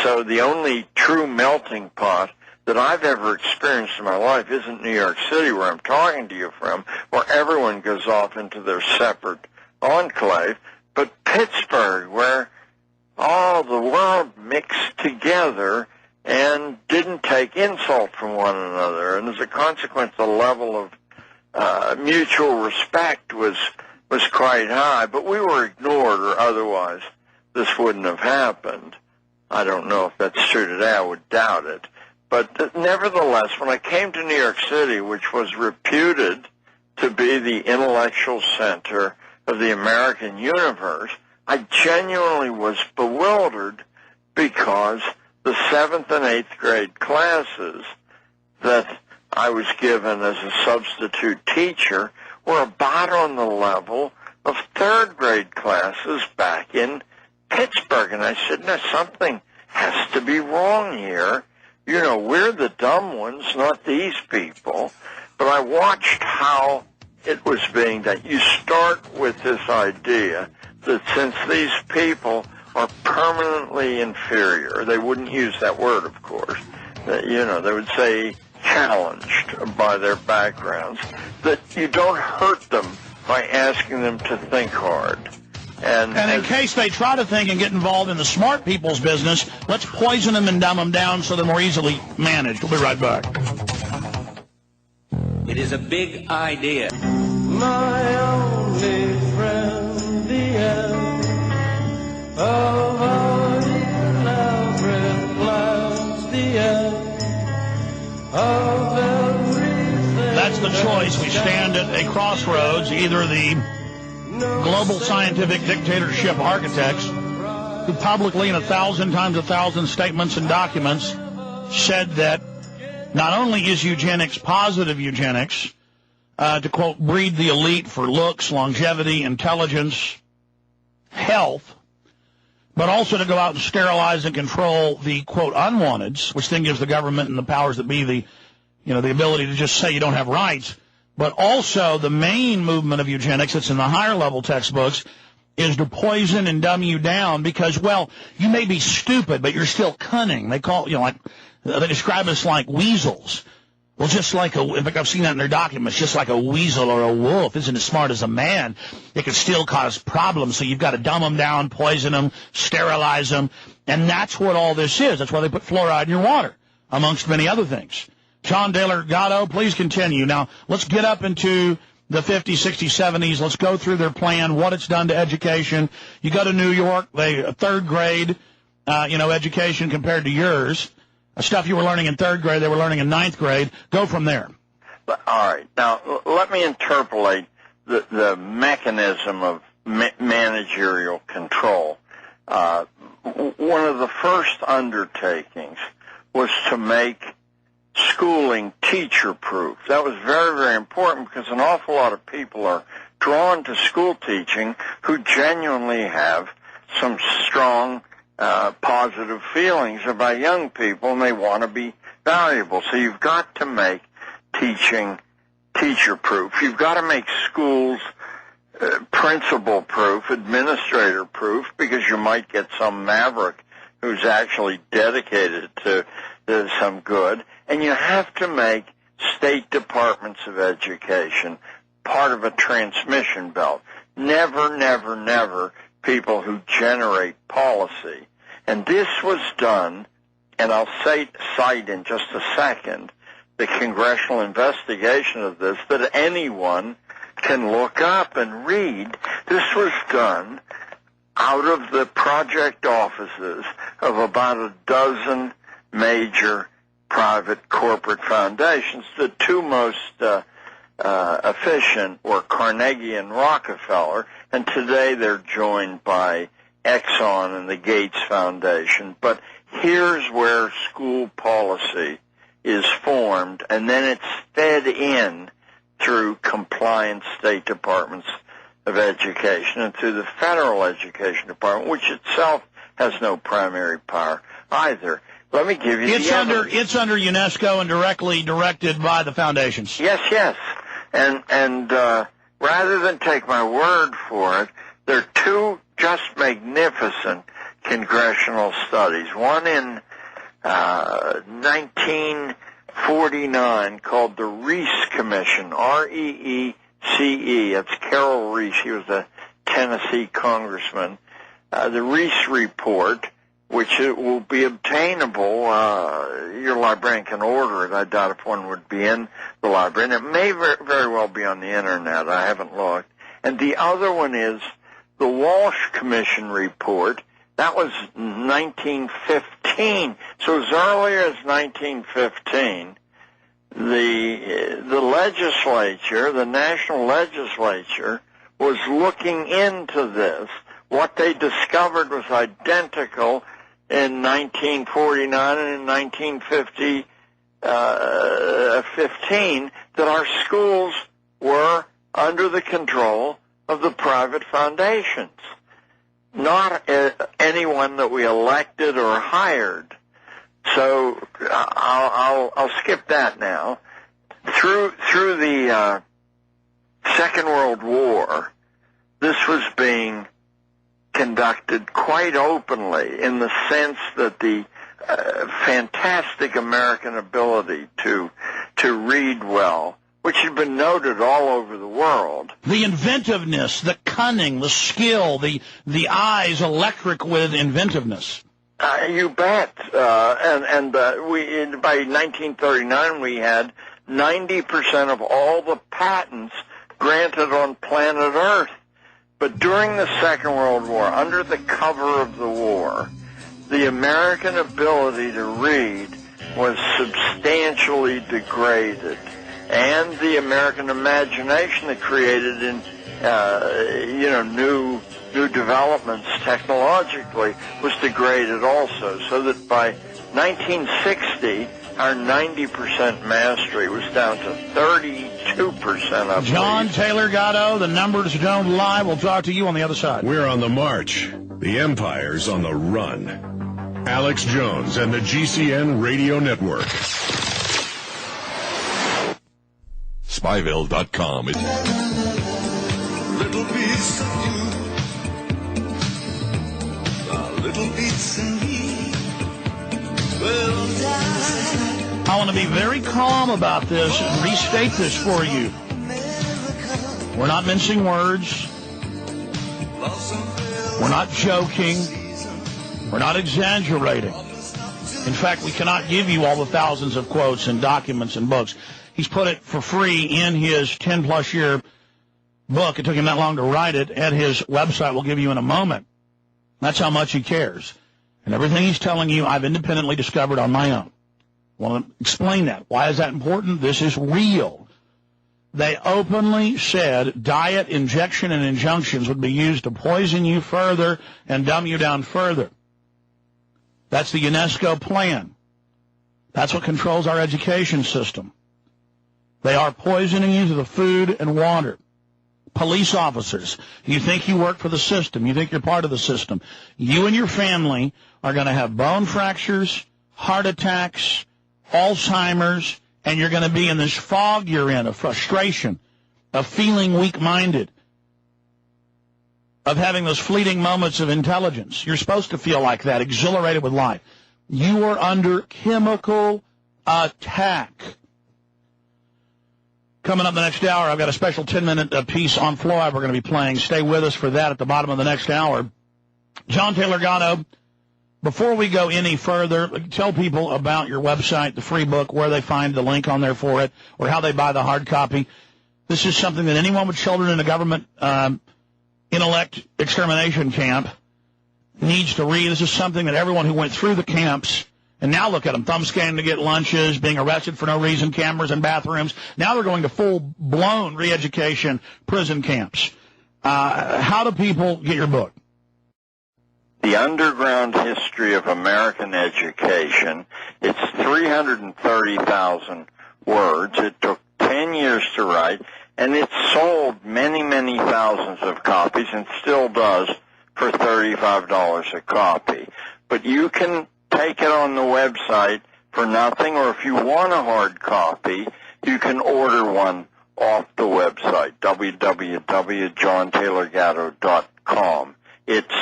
so the only true melting pot that I've ever experienced in my life isn't New York City, where I'm talking to you from, where everyone goes off into their separate enclave, but Pittsburgh, where all the world mixed together and didn't take insult from one another. And as a consequence, the level of mutual respect was quite high. But we were ignored, or otherwise this wouldn't have happened. I don't know if that's true today. I would doubt it. But nevertheless, when I came to New York City, which was reputed to be the intellectual center of the American universe, I genuinely was bewildered, because the 7th and 8th grade classes that I was given as a substitute teacher were about on the level of 3rd grade classes back in Pittsburgh. And I said, no, something has to be wrong here. We're the dumb ones, not these people. But I watched how it was being done. You start with this idea that since these people are permanently inferior, they wouldn't use that word, of course, that, they would say challenged by their backgrounds, that you don't hurt them by asking them to think hard. And in case they try to think and get involved in the smart people's business, let's poison them and dumb them down so they're more easily managed. We'll be right back. It is a big idea. My only friend, the end of our elaborate plans, the end of everything. That's the choice. We stand at a crossroads. Either the global scientific dictatorship architects, who publicly in 1,000 times 1,000 statements and documents said that not only is eugenics positive eugenics, to, quote, breed the elite for looks, longevity, intelligence, health, but also to go out and sterilize and control the, quote, unwanteds, which then gives the government and the powers that be the ability to just say you don't have rights. But also the main movement of eugenics that's in the higher level textbooks is to poison and dumb you down because, well, you may be stupid, but you're still cunning. They call, they describe us like weasels. Well, just like in fact, I've seen that in their documents, just like a weasel or a wolf isn't as smart as a man, it can still cause problems. So you've got to dumb them down, poison them, sterilize them. And that's what all this is. That's why they put fluoride in your water, amongst many other things. John Taylor Gatto, please continue. Now, let's get up into the 50s, 60s, 70s. Let's go through their plan, what it's done to education. You go to New York, a 3rd grade, education compared to yours. Stuff you were learning in 3rd grade, they were learning in 9th grade. Go from there. All right. Now, let me interpolate the mechanism of managerial control. One of the first undertakings was to make schooling teacher-proof. That was very, very important because an awful lot of people are drawn to school teaching who genuinely have some strong positive feelings about young people, and they want to be valuable. So you've got to make teaching teacher-proof. You've got to make schools principal-proof, administrator-proof, because you might get some maverick who's actually dedicated to some good. And you have to make state departments of education part of a transmission belt. Never, never, never people who generate policy. And this was done, and I'll cite in just a second the congressional investigation of this that anyone can look up and read. This was done out of the project offices of about a dozen major private corporate foundations. The two most efficient were Carnegie and Rockefeller, and today they're joined by Exxon and the Gates Foundation. But here's where school policy is formed, and then it's fed in through compliant state departments of education and through the federal education department, which itself has no primary power either. Let me give you it's under UNESCO and directly directed by the foundations. Yes. And rather than take my word for it, there are two just magnificent congressional studies. One in 1949 called the Reece Commission, R-E-E-C-E. It's Carol Reece. He was a Tennessee congressman. The Reece Report, which it will be obtainable. Your librarian can order it. I doubt if one would be in the library. And it may very well be on the Internet. I haven't looked. And the other one is the Walsh Commission Report. That was 1915. So as early as 1915, the legislature, the national legislature, was looking into this. What they discovered was identical in 1949 and in 1915, that our schools were under the control of the private foundations, not anyone that we elected or hired. So I'll skip that now. Through the Second World War, this was being conducted quite openly in the sense that the fantastic American ability to read well, which had been noted all over the world. The inventiveness, the cunning, the skill, the eyes electric with inventiveness. You bet. And by 1939 we had 90% of all the patents granted on planet Earth. But during the Second World War, under the cover of the war, the American ability to read was substantially degraded. And the American imagination that created in, new developments technologically was degraded also. So that by 1960, our 90% mastery was down to 32%, I believe. John Taylor Gatto, the numbers don't lie. We'll talk to you on the other side. We're on the march. The empire's on the run. Alex Jones and the GCN Radio Network. Spyville.com. Little piece of you, a little piece of me will die. I want to be very calm about this and restate this for you. We're not mincing words. We're not joking. We're not exaggerating. In fact, we cannot give you all the thousands of quotes and documents and books. He's put it for free in his 10-plus year book. It took him that long to write it. At his website, we'll give you in a moment. That's how much he cares. And everything he's telling you, I've independently discovered on my own. I want to explain that. Why is that important? This is real. They openly said diet, injection, and injunctions would be used to poison you further and dumb you down further. That's the UNESCO plan. That's what controls our education system. They are poisoning you to the food and water. Police officers, you think you work for the system. You think you're part of the system. You and your family are going to have bone fractures, heart attacks, Alzheimer's, and you're going to be in this fog you're in of frustration, of feeling weak-minded, of having those fleeting moments of intelligence. You're supposed to feel like that, exhilarated with life. You are under chemical attack. Coming up the next hour, I've got a special 10-minute piece on fluoride we're going to be playing. Stay with us for that at the bottom of the next hour. John Taylor Gatto, before we go any further, tell people about your website, the free book, where they find the link on there for it, or how they buy the hard copy. This is something that anyone with children in a government intellect extermination camp needs to read. This is something that everyone who went through the camps, and now look at them, thumb scanning to get lunches, being arrested for no reason, cameras in bathrooms. Now they're going to full-blown re-education prison camps. How do people get your book? The Underground History of American Education. It's 330,000 words. It took 10 years to write, and it sold many, many thousands of copies and still does for $35 a copy. But you can take it on the website for nothing, or if you want a hard copy, you can order one off the website, www.johntaylorgatto.com. It's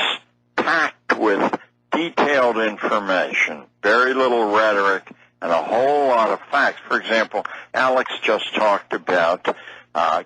packed with detailed information, very little rhetoric, and a whole lot of facts. For example, Alex just talked about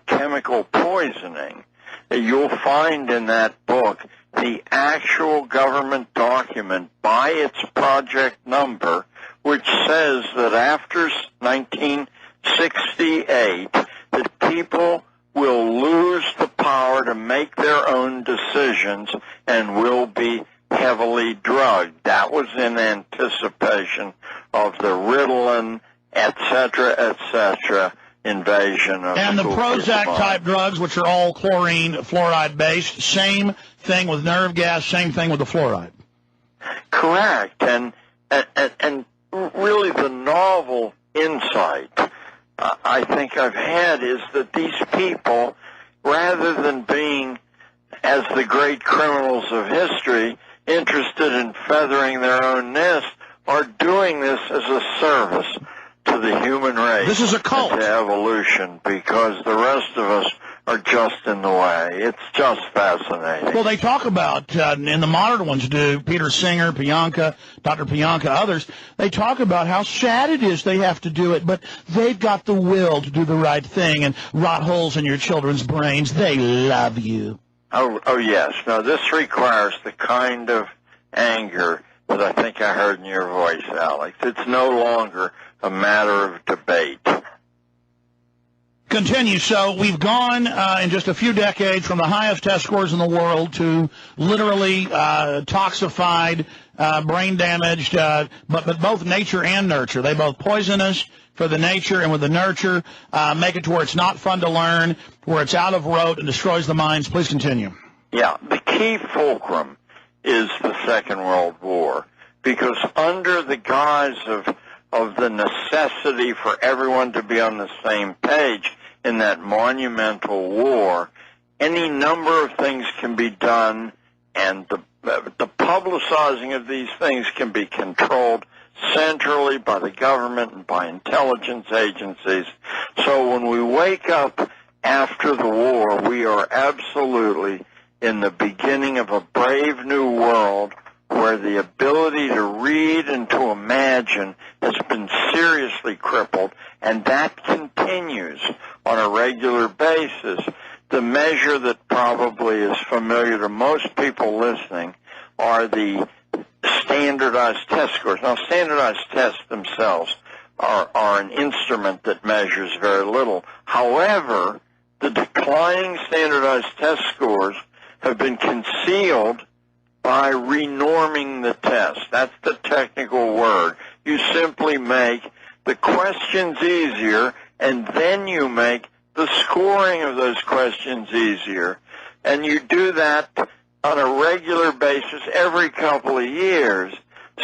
chemical poisoning. You'll find in that book the actual government document by its project number, which says that after 1968, that people will lose the power to make their own decisions and will be heavily drugged. That was in anticipation of the Ritalin, et cetera, invasion of and the Prozac-type drugs, which are all chlorine, fluoride-based, same thing with nerve gas, same thing with the fluoride. Correct. And really the novel insight I think I've had is that these people, rather than being, as the great criminals of history, interested in feathering their own nest, are doing this as a service to the human race. This is a cult. And to evolution, because the rest of us are just in the way. It's just fascinating. Well, they talk about, and the modern ones do, Peter Singer, Pianka, Dr. Pianka, others, they talk about how sad it is they have to do it, but they've got the will to do the right thing and rot holes in your children's brains. They love you. Oh yes. Now, this requires the kind of anger that I think I heard in your voice, Alex. It's no longer a matter of debate. Continue. So we've gone in just a few decades from the highest test scores in the world to literally toxified, brain damaged, but both nature and nurture. They both poison us for the nature, and with the nurture, make it to where it's not fun to learn, where it's out of rote and destroys the minds. Please continue. Yeah, the key fulcrum is the Second World War, because under the guise of the necessity for everyone to be on the same page in that monumental war, any number of things can be done, and the publicizing of these things can be controlled centrally by the government and by intelligence agencies. So when we wake up after the war, we are absolutely in the beginning of a brave new world where the ability to read and to imagine has been seriously crippled, and that continues on a regular basis. The measure that probably is familiar to most people listening are the standardized test scores. Now, standardized tests themselves are an instrument that measures very little. However, the declining standardized test scores have been concealed by renorming the test. That's the technical word. You simply make the questions easier, and then you make the scoring of those questions easier, and you do that on a regular basis every couple of years,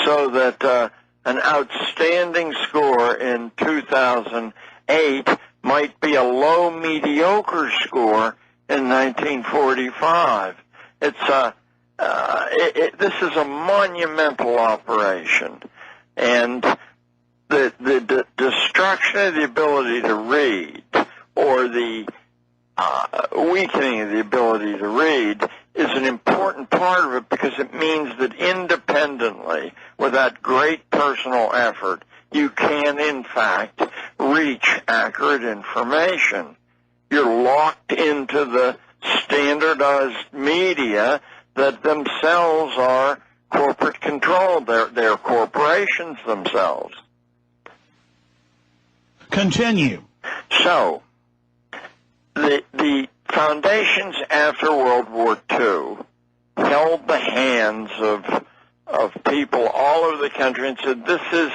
so that an outstanding score in 2008 might be a low mediocre score in 1945. This is a monumental operation, and the destruction of the ability to read, or the weakening of the ability to read, is an important part of it, because it means that independently, without great personal effort, you can, in fact, reach accurate information. You're locked into the standardized media that themselves are corporate controlled. They're corporations themselves. Continue. So, the foundations after World War II held the hands of people all over the country and said, this is,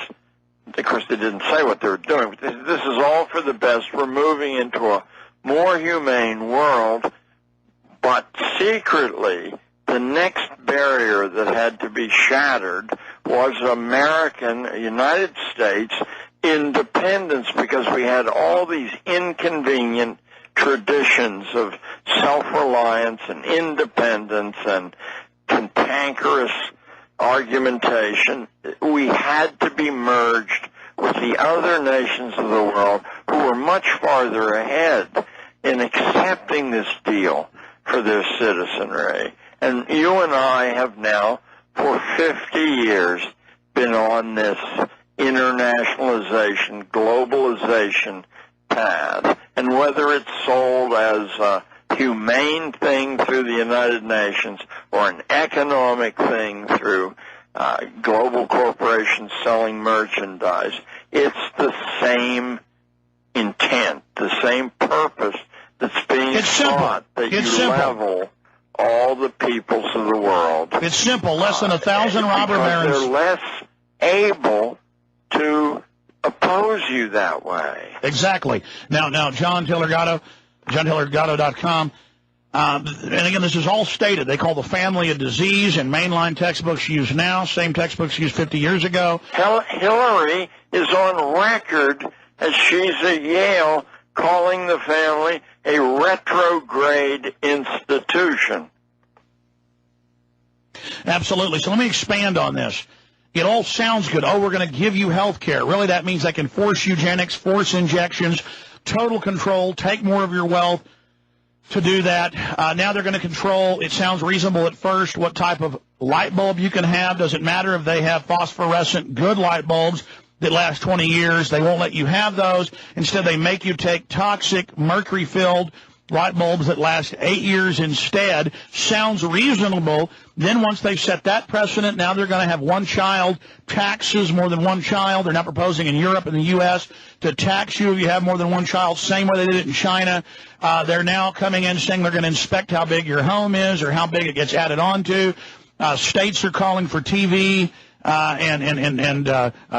of course they didn't say what they were doing, but this is all for the best. We're moving into a more humane world. But secretly, the next barrier that had to be shattered was United States independence, because we had all these inconvenient traditions of self-reliance and independence and cantankerous argumentation. We had to be merged with the other nations of the world who were much farther ahead in accepting this deal for their citizenry. And you and I have now, for 50 years, been on this internationalization, globalization path. And whether it's sold as a humane thing through the United Nations or an economic thing through global corporations selling merchandise, it's the same intent, the same purpose that's being sought, that you level all the peoples of the world. It's simple. Less than 1,000 robber barons. They're less able to oppose you that way. Exactly. Now, John Taylor Gatto, JohnTaylorGatto.com. And again, this is all stated. They call the family a disease in mainline textbooks used now, same textbooks used 50 years ago. Hillary is on record, as she's at Yale, calling the family a retrograde institution. Absolutely. So let me expand on this. It all sounds good. Oh, we're going to give you health care. Really, that means they can force eugenics, force injections, total control, take more of your wealth to do that. Now they're going to control, it sounds reasonable at first, what type of light bulb you can have. Doesn't matter if they have phosphorescent good light bulbs that last 20 years. They won't let you have those. Instead, they make you take toxic, mercury-filled light bulbs that last 8 years instead. Sounds reasonable. Then once they've set that precedent, now they're going to have one child taxes, more than one child. They're not proposing in Europe and the U.S. to tax you if you have more than one child, same way they did it in China. They're now coming in saying they're going to inspect how big your home is or how big it gets added onto. States are calling for TV and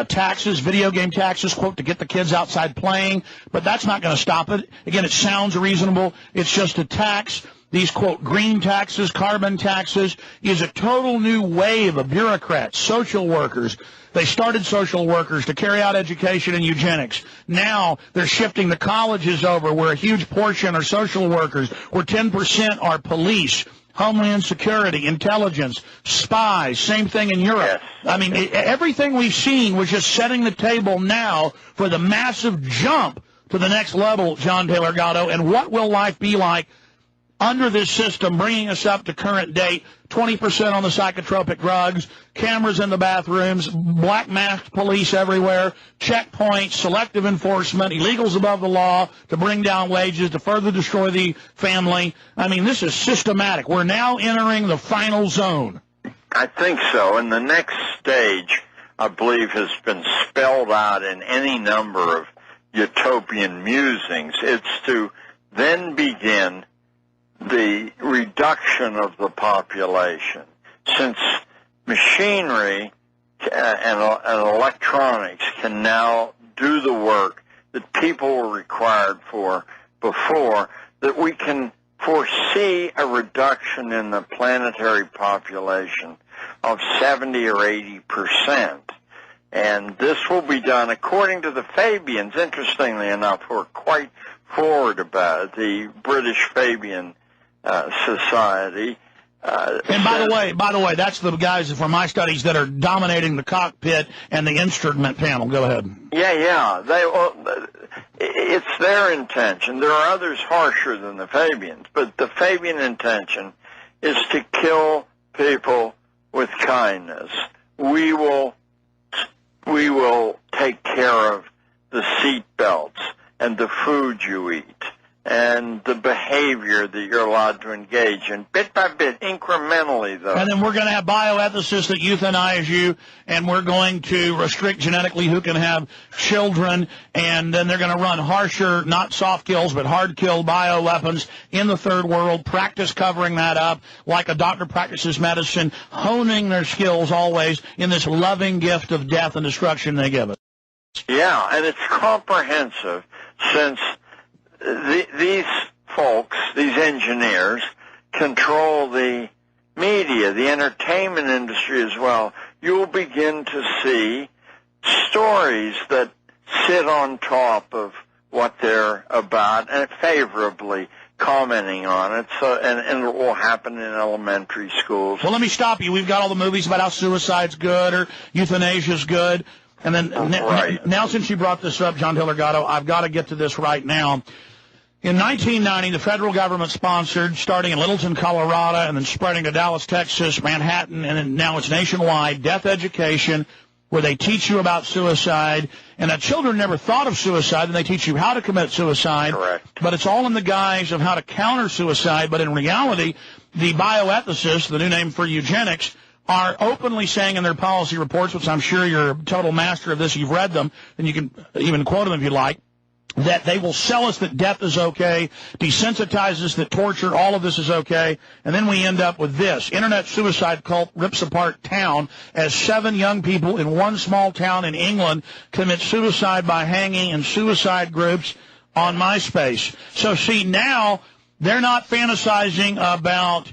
taxes, video game taxes, quote, to get the kids outside playing. But that's not going to stop it. Again, it sounds reasonable. It's just a tax. These, quote, green taxes, carbon taxes, is a total new wave of bureaucrats, social workers. They started social workers to carry out education and eugenics. Now they're shifting the colleges over, where a huge portion are social workers, where 10% are police, Homeland Security, intelligence, spies, same thing in Europe. Yes. I mean, everything we've seen was just setting the table now for the massive jump to the next level, John Taylor Gatto. And what will life be like under this system, bringing us up to current date? 20% on the psychotropic drugs, cameras in the bathrooms, black masked police everywhere, checkpoints, selective enforcement, illegals above the law to bring down wages, to further destroy the family. I mean, this is systematic. We're now entering the final zone. I think so. And the next stage, I believe, has been spelled out in any number of utopian musings. It's to then begin the reduction of the population. Since machinery and electronics can now do the work that people were required for before, that we can foresee a reduction in the planetary population of 70 or 80%. And this will be done according to the Fabians, interestingly enough, who are quite forward about it, the British Fabian Society. And by the way, that's the guys from my studies that are dominating the cockpit and the instrument panel. Go ahead. Yeah. It's their intention. There are others harsher than the Fabians, but the Fabian intention is to kill people with kindness. We will take care of the seat belts and the food you eat and the behavior that you're allowed to engage in, bit by bit, incrementally, though. And then we're going to have bioethicists that euthanize you, and we're going to restrict genetically who can have children, and then they're going to run harsher, not soft kills, but hard kill bioweapons in the third world, practice covering that up like a doctor practices medicine, honing their skills always in this loving gift of death and destruction they give us. Yeah, and it's comprehensive, since these folks, these engineers, control the media, the entertainment industry as well. You'll begin to see stories that sit on top of what they're about and favorably commenting on it. So, and it will happen in elementary schools. Well, let me stop you. We've got all the movies about how suicide's good or euthanasia's good. And then now, since you brought this up, John Taylor Gatto, I've got to get to this right now. In 1990, the federal government sponsored, starting in Littleton, Colorado, and then spreading to Dallas, Texas, Manhattan, and then now it's nationwide, death education, where they teach you about suicide. And that children never thought of suicide, and they teach you how to commit suicide. Correct. But it's all in the guise of how to counter suicide. But in reality, the bioethicists, the new name for eugenics, are openly saying in their policy reports, which I'm sure you're a total master of this, you've read them, and you can even quote them if you like, that they will sell us that death is okay, desensitize us that torture, all of this is okay, and then we end up with this. Internet suicide cult rips apart town as 7 young people in one small town in England commit suicide by hanging in suicide groups on MySpace. So see, now they're not fantasizing about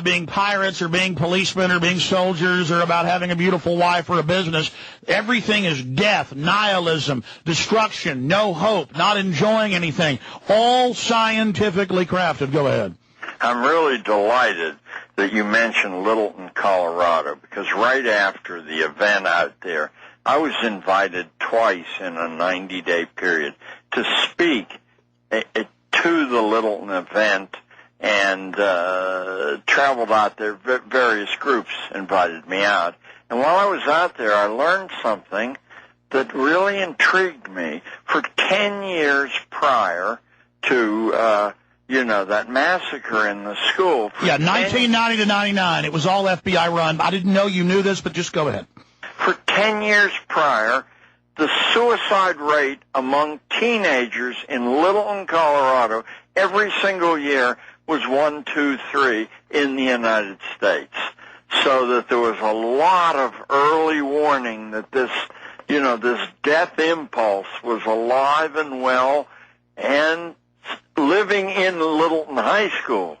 being pirates or being policemen or being soldiers or about having a beautiful wife or a business. Everything is death, nihilism, destruction, no hope, not enjoying anything, all scientifically crafted. Go ahead. I'm really delighted that you mentioned Littleton, Colorado, because right after the event out there, I was invited twice in a 90-day period to speak to the Littleton event, and traveled out there. Various groups invited me out. And while I was out there, I learned something that really intrigued me. For 10 years prior to, that massacre in the school. Yeah, 1990 to 99. It was all FBI run. I didn't know you knew this, but just go ahead. For 10 years prior, the suicide rate among teenagers in Littleton, Colorado, every single year was 1, 2, 3 in the United States. So that there was a lot of early warning that this death impulse was alive and well and living in Littleton High School.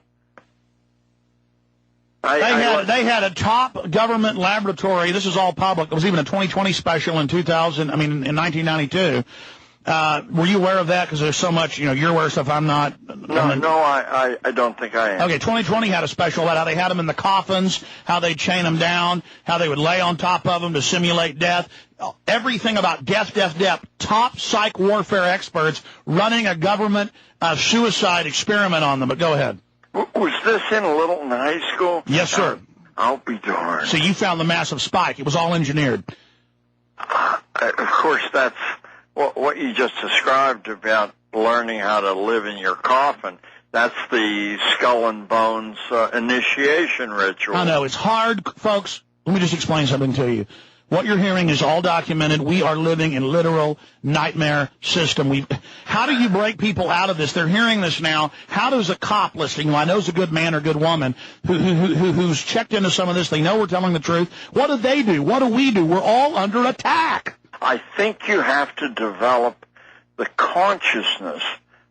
They had a top government laboratory. This is all public. There was even a 2020 special in 1992. Were you aware of that? Because there's so much, you're aware of stuff I'm not. I don't think I am. Okay, 2020 had a special about how they had them in the coffins, how they'd chain them down, how they would lay on top of them to simulate death. Everything about death. Top psych warfare experts running a government suicide experiment on them. But go ahead. Was this in Littleton High School? Yes, sir. I'll be darned. So you found the massive spike. It was all engineered. Of course, that's what you just described about learning how to live in your coffin. That's the skull and bones initiation ritual. I know. It's hard, folks. Let me just explain something to you. What you're hearing is all documented. We are living in literal nightmare system. How do you break people out of this? They're hearing this now. How does a cop listening, who I know is a good man or good woman, who's checked into some of this, they know we're telling the truth, what do they do? What do we do? We're all under attack. I think you have to develop the consciousness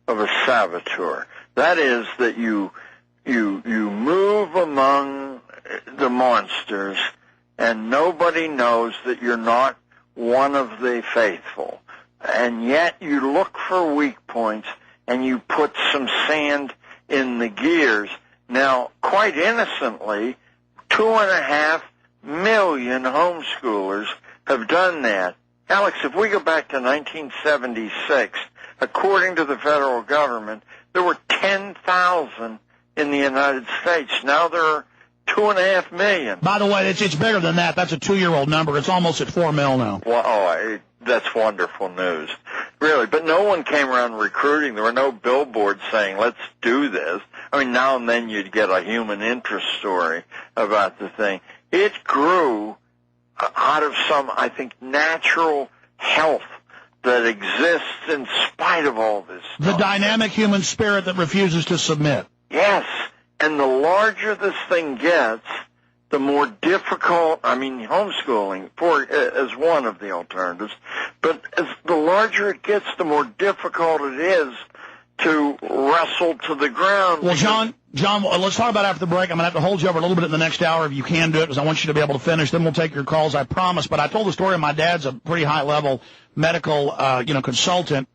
of a saboteur. That is that you move among the monsters, and nobody knows that you're not one of the faithful. And yet you look for weak points, and you put some sand in the gears. Now, quite innocently, 2.5 million homeschoolers have done that. Alex, if we go back to 1976, according to the federal government, there were 10,000 in the United States. Now there are 2.5 million. By the way, it's bigger than that. That's a 2-year-old number. It's almost at 4 mil now. Well, that's wonderful news. Really, but no one came around recruiting. There were no billboards saying, let's do this. I mean, now and then you'd get a human interest story about the thing. It grew out of some, I think, natural health that exists in spite of all this stuff. The dynamic human spirit that refuses to submit. Yes, and the larger this thing gets, the more difficult, I mean, homeschooling as one of the alternatives, but as the larger it gets, the more difficult it is to wrestle to the ground. Well, John, let's talk about after the break. I'm going to have to hold you over a little bit in the next hour if you can do it, because I want you to be able to finish. Then we'll take your calls, I promise. But I told the story of my dad's a pretty high-level medical, consultant,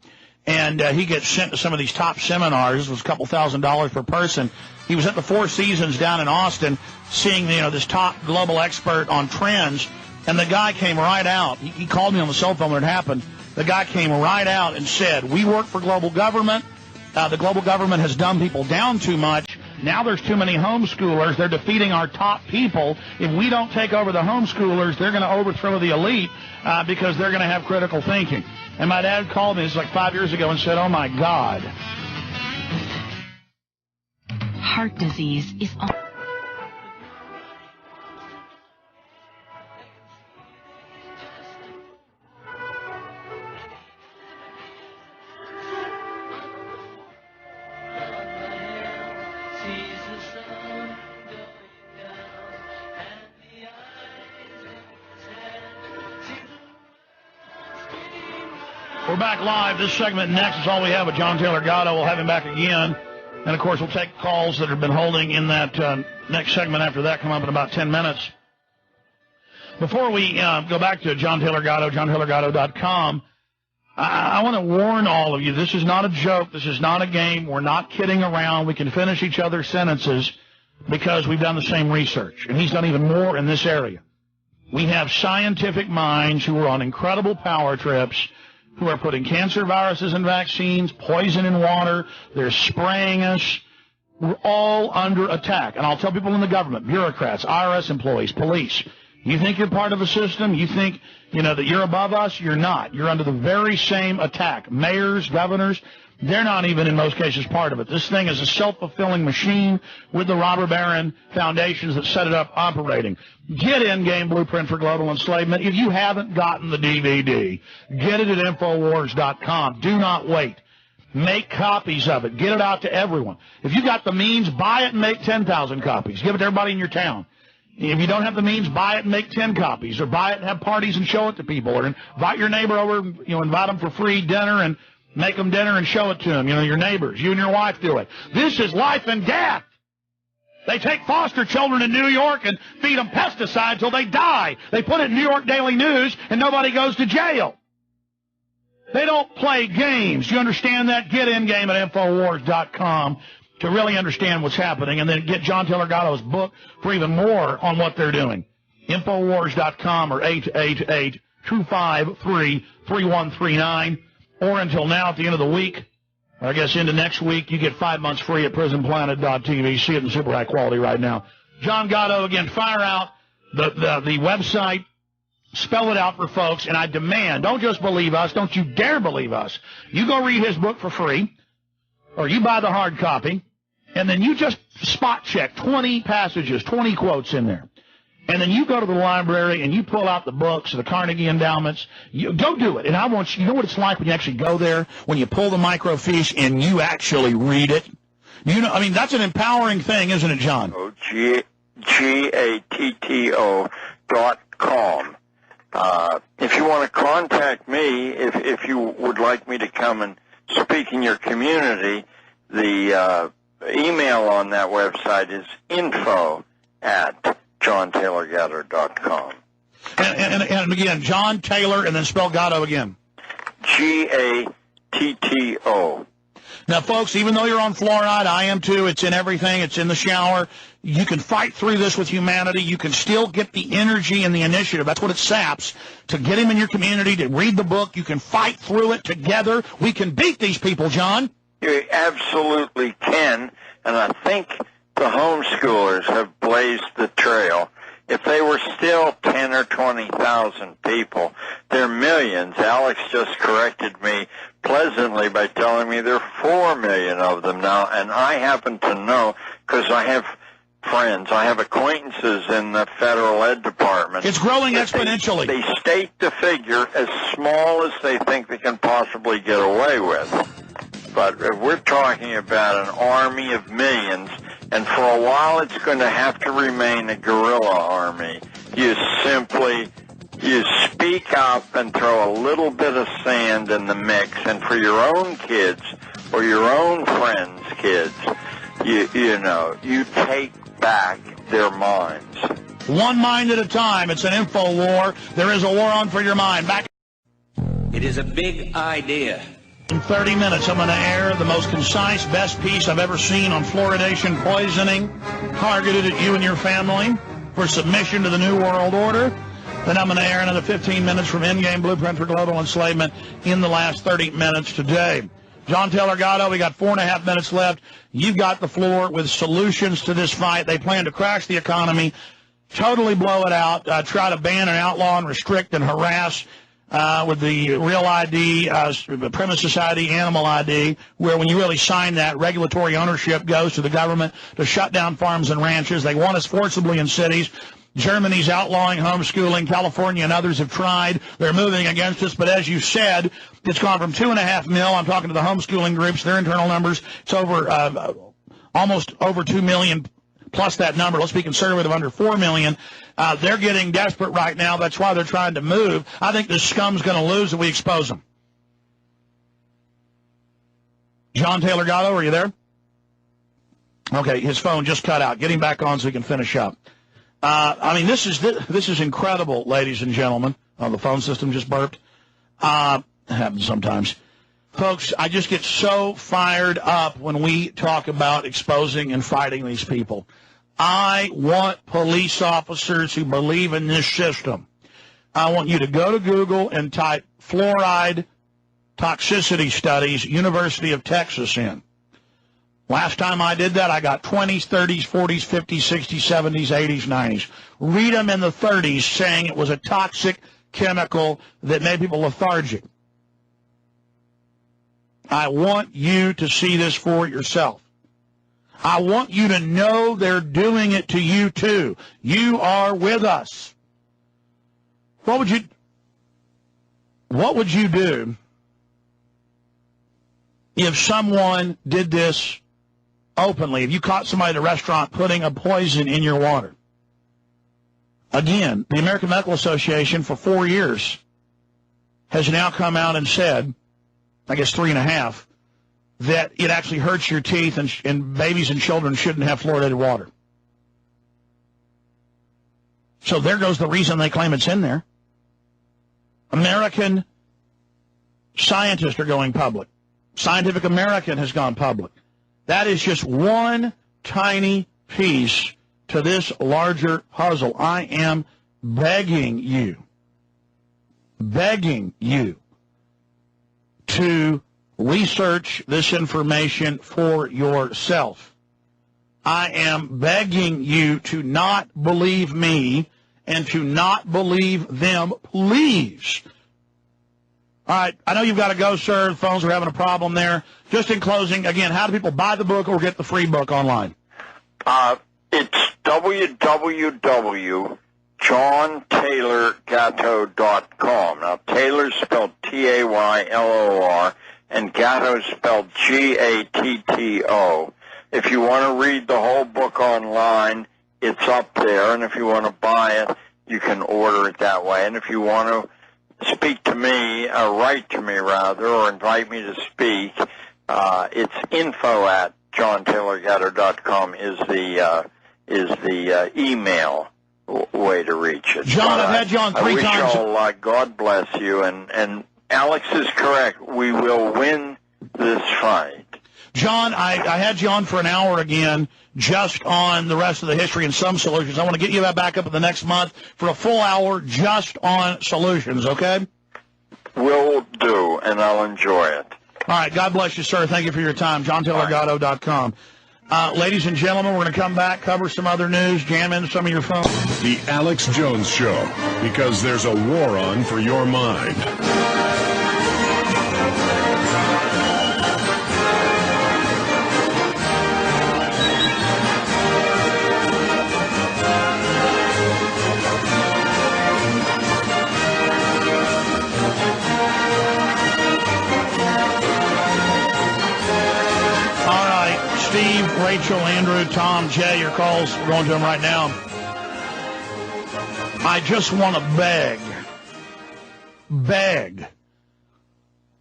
and he gets sent to some of these top seminars. This was a couple $1,000s per person. He was at the Four Seasons down in Austin seeing, this top global expert on trends, and the guy came right out. He called me on the cell phone when it happened. The guy came right out and said, we work for global government. The global government has dumbed people down too much. Now there's too many homeschoolers. They're defeating our top people. If we don't take over the homeschoolers, they're going to overthrow the elite because they're going to have critical thinking. And my dad called me, this was like 5 years ago, and said, oh, my God. Heart disease is on. We're back live. This segment next is all we have with John Taylor Gatto. We'll have him back again. And, of course, we'll take calls that have been holding in that next segment after that, come up in about 10 minutes. Before we go back to John Taylor Gatto, JohnTaylorGatto.com, I want to warn all of you, this is not a joke. This is not a game. We're not kidding around. We can finish each other's sentences because we've done the same research. And he's done even more in this area. We have scientific minds who are on incredible power trips, who are putting cancer viruses in vaccines, poison in water. They're spraying us. We're all under attack. And I'll tell people in the government, bureaucrats, IRS employees, police, you think you're part of a system? You think, that you're above us? You're not. You're under the very same attack. Mayors, governors, they're not even in most cases part of it. This thing is a self-fulfilling machine with the robber baron foundations that set it up operating. Get Endgame Blueprint for Global Enslavement. If you haven't gotten the DVD, get it at Infowars.com. Do not wait. Make copies of it. Get it out to everyone. If you got the means, buy it and make 10,000 copies. Give it to everybody in your town. If you don't have the means, buy it and make 10 copies, or buy it and have parties and show it to people, or invite your neighbor over, invite them for free dinner and make them dinner and show it to them. Your neighbors. You and your wife do it. This is life and death. They take foster children in New York and feed them pesticides till they die. They put it in New York Daily News, and nobody goes to jail. They don't play games. You understand that? Get Endgame at Infowars.com to really understand what's happening, and then get John Taylor Gatto's book for even more on what they're doing. Infowars.com or 888-253-3139. Or until now, at the end of the week, I guess into next week, you get 5 months free at prisonplanet.tv. See it in super high quality right now. John Gatto, again, fire out the website. Spell it out for folks, and I demand, don't just believe us. Don't you dare believe us. You go read his book for free, or you buy the hard copy, and then you just spot check 20 passages, 20 quotes in there. And then you go to the library and you pull out the books, the Carnegie endowments. You go do it. And I want you know what it's like when you actually go there, when you pull the microfiche and you actually read it? That's an empowering thing, isn't it, John? GATTO.com. If you want to contact me, if you would like me to come and speaking your community, the email on that website is info@JohnTaylorGatto.com. And again, John Taylor, and then spell Gatto again. Gatto. Now, folks, even though you're on fluoride, I am too. It's in everything. It's in the shower. You can fight through this with humanity. You can still get the energy and the initiative. That's what it saps. To get him in your community, to read the book. You can fight through it together. We can beat these people, John. You absolutely can. And I think the homeschoolers have blazed the trail. If they were still 10 or 20,000 people, they're millions. Alex just corrected me pleasantly by telling me there are 4 million of them now, and I happen to know because I have friends, I have acquaintances in the federal ed department. It's growing exponentially. They state the figure as small as they think they can possibly get away with. But if we're talking about an army of millions, and for a while it's going to have to remain a guerrilla army. You speak up and throw a little bit of sand in the mix, and for your own kids or your own friends' kids, you take back their minds. One mind at a time. It's an info war. There is a war on for your mind. Back It is a big idea. in 30 minutes, I'm going to air the most concise, best piece I've ever seen on fluoridation poisoning, targeted at you and your family for submission to the New World Order. Then I'm going to air another 15 minutes from Endgame Blueprint for Global Enslavement in the last 30 minutes today. John Taylor Gatto, we got 4.5 minutes left. You've got the floor with solutions to this fight. They plan to crash the economy, totally blow it out, try to ban and outlaw and restrict and harass with the Real ID, Premise Society, Animal ID, where when you really sign that, regulatory ownership goes to the government to shut down farms and ranches. They want us forcibly in cities. Germany's outlawing homeschooling. California and others have tried. They're moving against us. But as you said, it's gone from 2.5 mil. I'm talking to the homeschooling groups, their internal numbers. It's over almost over 2 million plus that number. Let's be conservative, under 4 million. They're getting desperate right now. That's why they're trying to move. I think this scum's going to lose if we expose them. John Taylor Gatto, are you there? Okay, his phone just cut out. Get him back on so he can finish up. I mean, this is incredible, ladies and gentlemen. Oh, the phone system just burped. It happens sometimes. Folks, I just get so fired up when we talk about exposing and fighting these people. I want police officers who believe in this system. I want you to go to Google and type fluoride toxicity studies, University of Texas in. Last time I did that, I got 20s, 30s, 40s, 50s, 60s, 70s, 80s, 90s. Read them in the 30s saying it was a toxic chemical that made people lethargic. I want you to see this for yourself. I want you to know they're doing it to you too. You are with us. What would you do if someone did this openly? If you caught somebody at a restaurant putting a poison in your water? Again, the American Medical Association for 4 years has now come out and said, I guess 3.5, that it actually hurts your teeth, and babies and children shouldn't have fluoridated water. So there goes the reason they claim it's in there. American scientists are going public. Scientific American has gone public. That is just one tiny piece to this larger puzzle. I am begging you to research this information for yourself. I am begging you to not believe me and to not believe them, please. All right, I know you've got to go, sir. The phones are having a problem there. Just in closing, again, how do people buy the book or get the free book online? It's www.JohnTaylorGatto.com. Now, Taylor's spelled Taylor, and Gatto's spelled Gatto. If you want to read the whole book online, it's up there, and if you want to buy it, you can order it that way. And if you want to speak to me, write to me rather, or invite me to speak, it's info@JohnTaylorGatto.com is the email way to reach it. John, I've had you on 3 times. I wish y'all God bless you, and Alex is correct. We will win this fight. John, I had you on for an hour again, just on the rest of the history and some solutions. I want to get you back up in the next month for a full hour just on solutions, okay? Will do, and I'll enjoy it. All right, God bless you, sir. Thank you for your time. JohnTaylorGatto.com. Ladies and gentlemen, we're going to come back, cover some other news, jam in some of your phones. The Alex Jones Show, because there's a war on for your mind. Steve, Rachel, Andrew, Tom, Jay, your calls. We're going to them right now. I just want to beg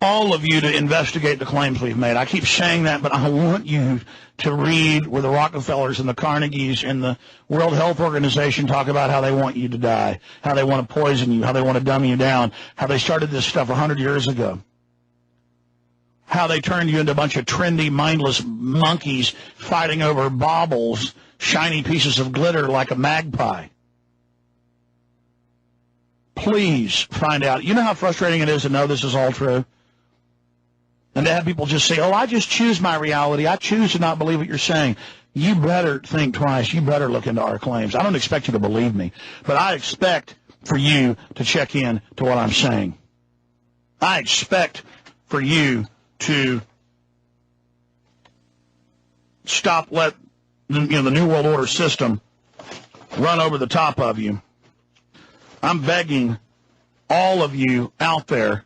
all of you to investigate the claims we've made. I keep saying that, but I want you to read where the Rockefellers and the Carnegies and the World Health Organization talk about how they want you to die, how they want to poison you, how they want to dumb you down, how they started this stuff 100 years ago. How they turned you into a bunch of trendy, mindless monkeys fighting over baubles, shiny pieces of glitter like a magpie. Please find out. You know how frustrating it is to know this is all true? And to have people just say, oh, I just choose my reality. I choose to not believe what you're saying. You better think twice. You better look into our claims. I don't expect you to believe me, but I expect for you to check in to what I'm saying. I expect for you to stop let the New World Order system run over the top of you. I'm begging all of you out there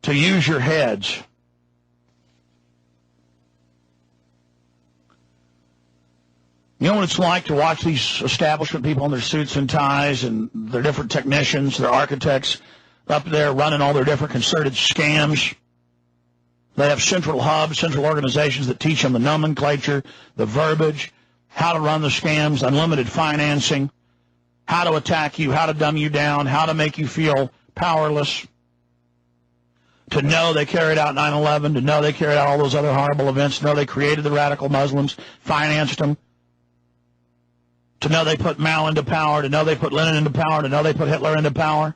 to use your heads. You know what it's like to watch these establishment people in their suits and ties and their different technicians, their architects up there running all their different concerted scams. They have central hubs, central organizations that teach them the nomenclature, the verbiage, how to run the scams, unlimited financing, how to attack you, how to dumb you down, how to make you feel powerless, to know they carried out 9/11, to know they carried out all those other horrible events, to know they created the radical Muslims, financed them, to know they put Mao into power, to know they put Lenin into power, to know they put Hitler into power,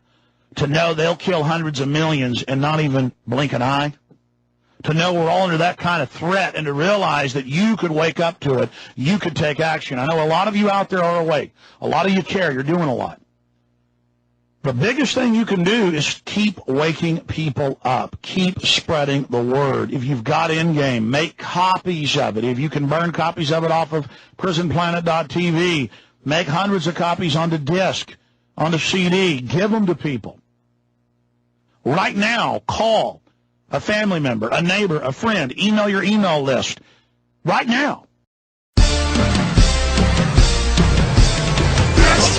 to know they'll kill hundreds of millions and not even blink an eye. To know we're all under that kind of threat and to realize that you could wake up to it, you could take action. I know a lot of you out there are awake. A lot of you care. You're doing a lot. The biggest thing you can do is keep waking people up. Keep spreading the word. If you've got in-game, make copies of it. If you can burn copies of it off of prisonplanet.tv, make hundreds of copies onto disc, onto CD. Give them to people. Right now, call a family member, a neighbor, a friend. Email your email list right now.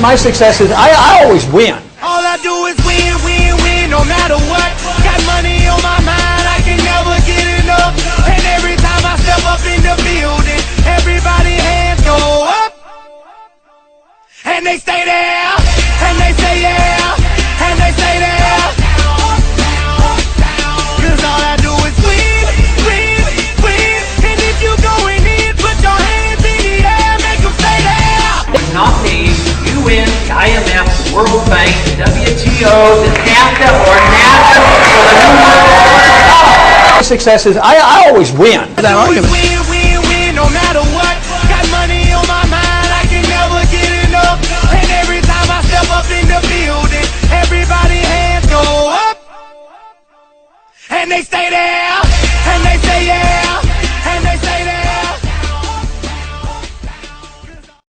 My success is I always win. All I do is win, win, win, no matter what. Got money on my mind, I can never get enough. And every time I step up in the building, everybody hands go up. And they stay there, and they say yeah, and they say there. Cause all I do is win, win, win. And if you going in, put your hands in the air, make them stay there. Not me, UN, the IMF, the World Bank, the WTO, the NAFTA or NAFTA or the New World Order. My success is I always win. Win, win, win, no matter what. Got money on my mind, I can never get enough. And every time I step up in the building, everybody hands go up. And they stay there, and they say yeah.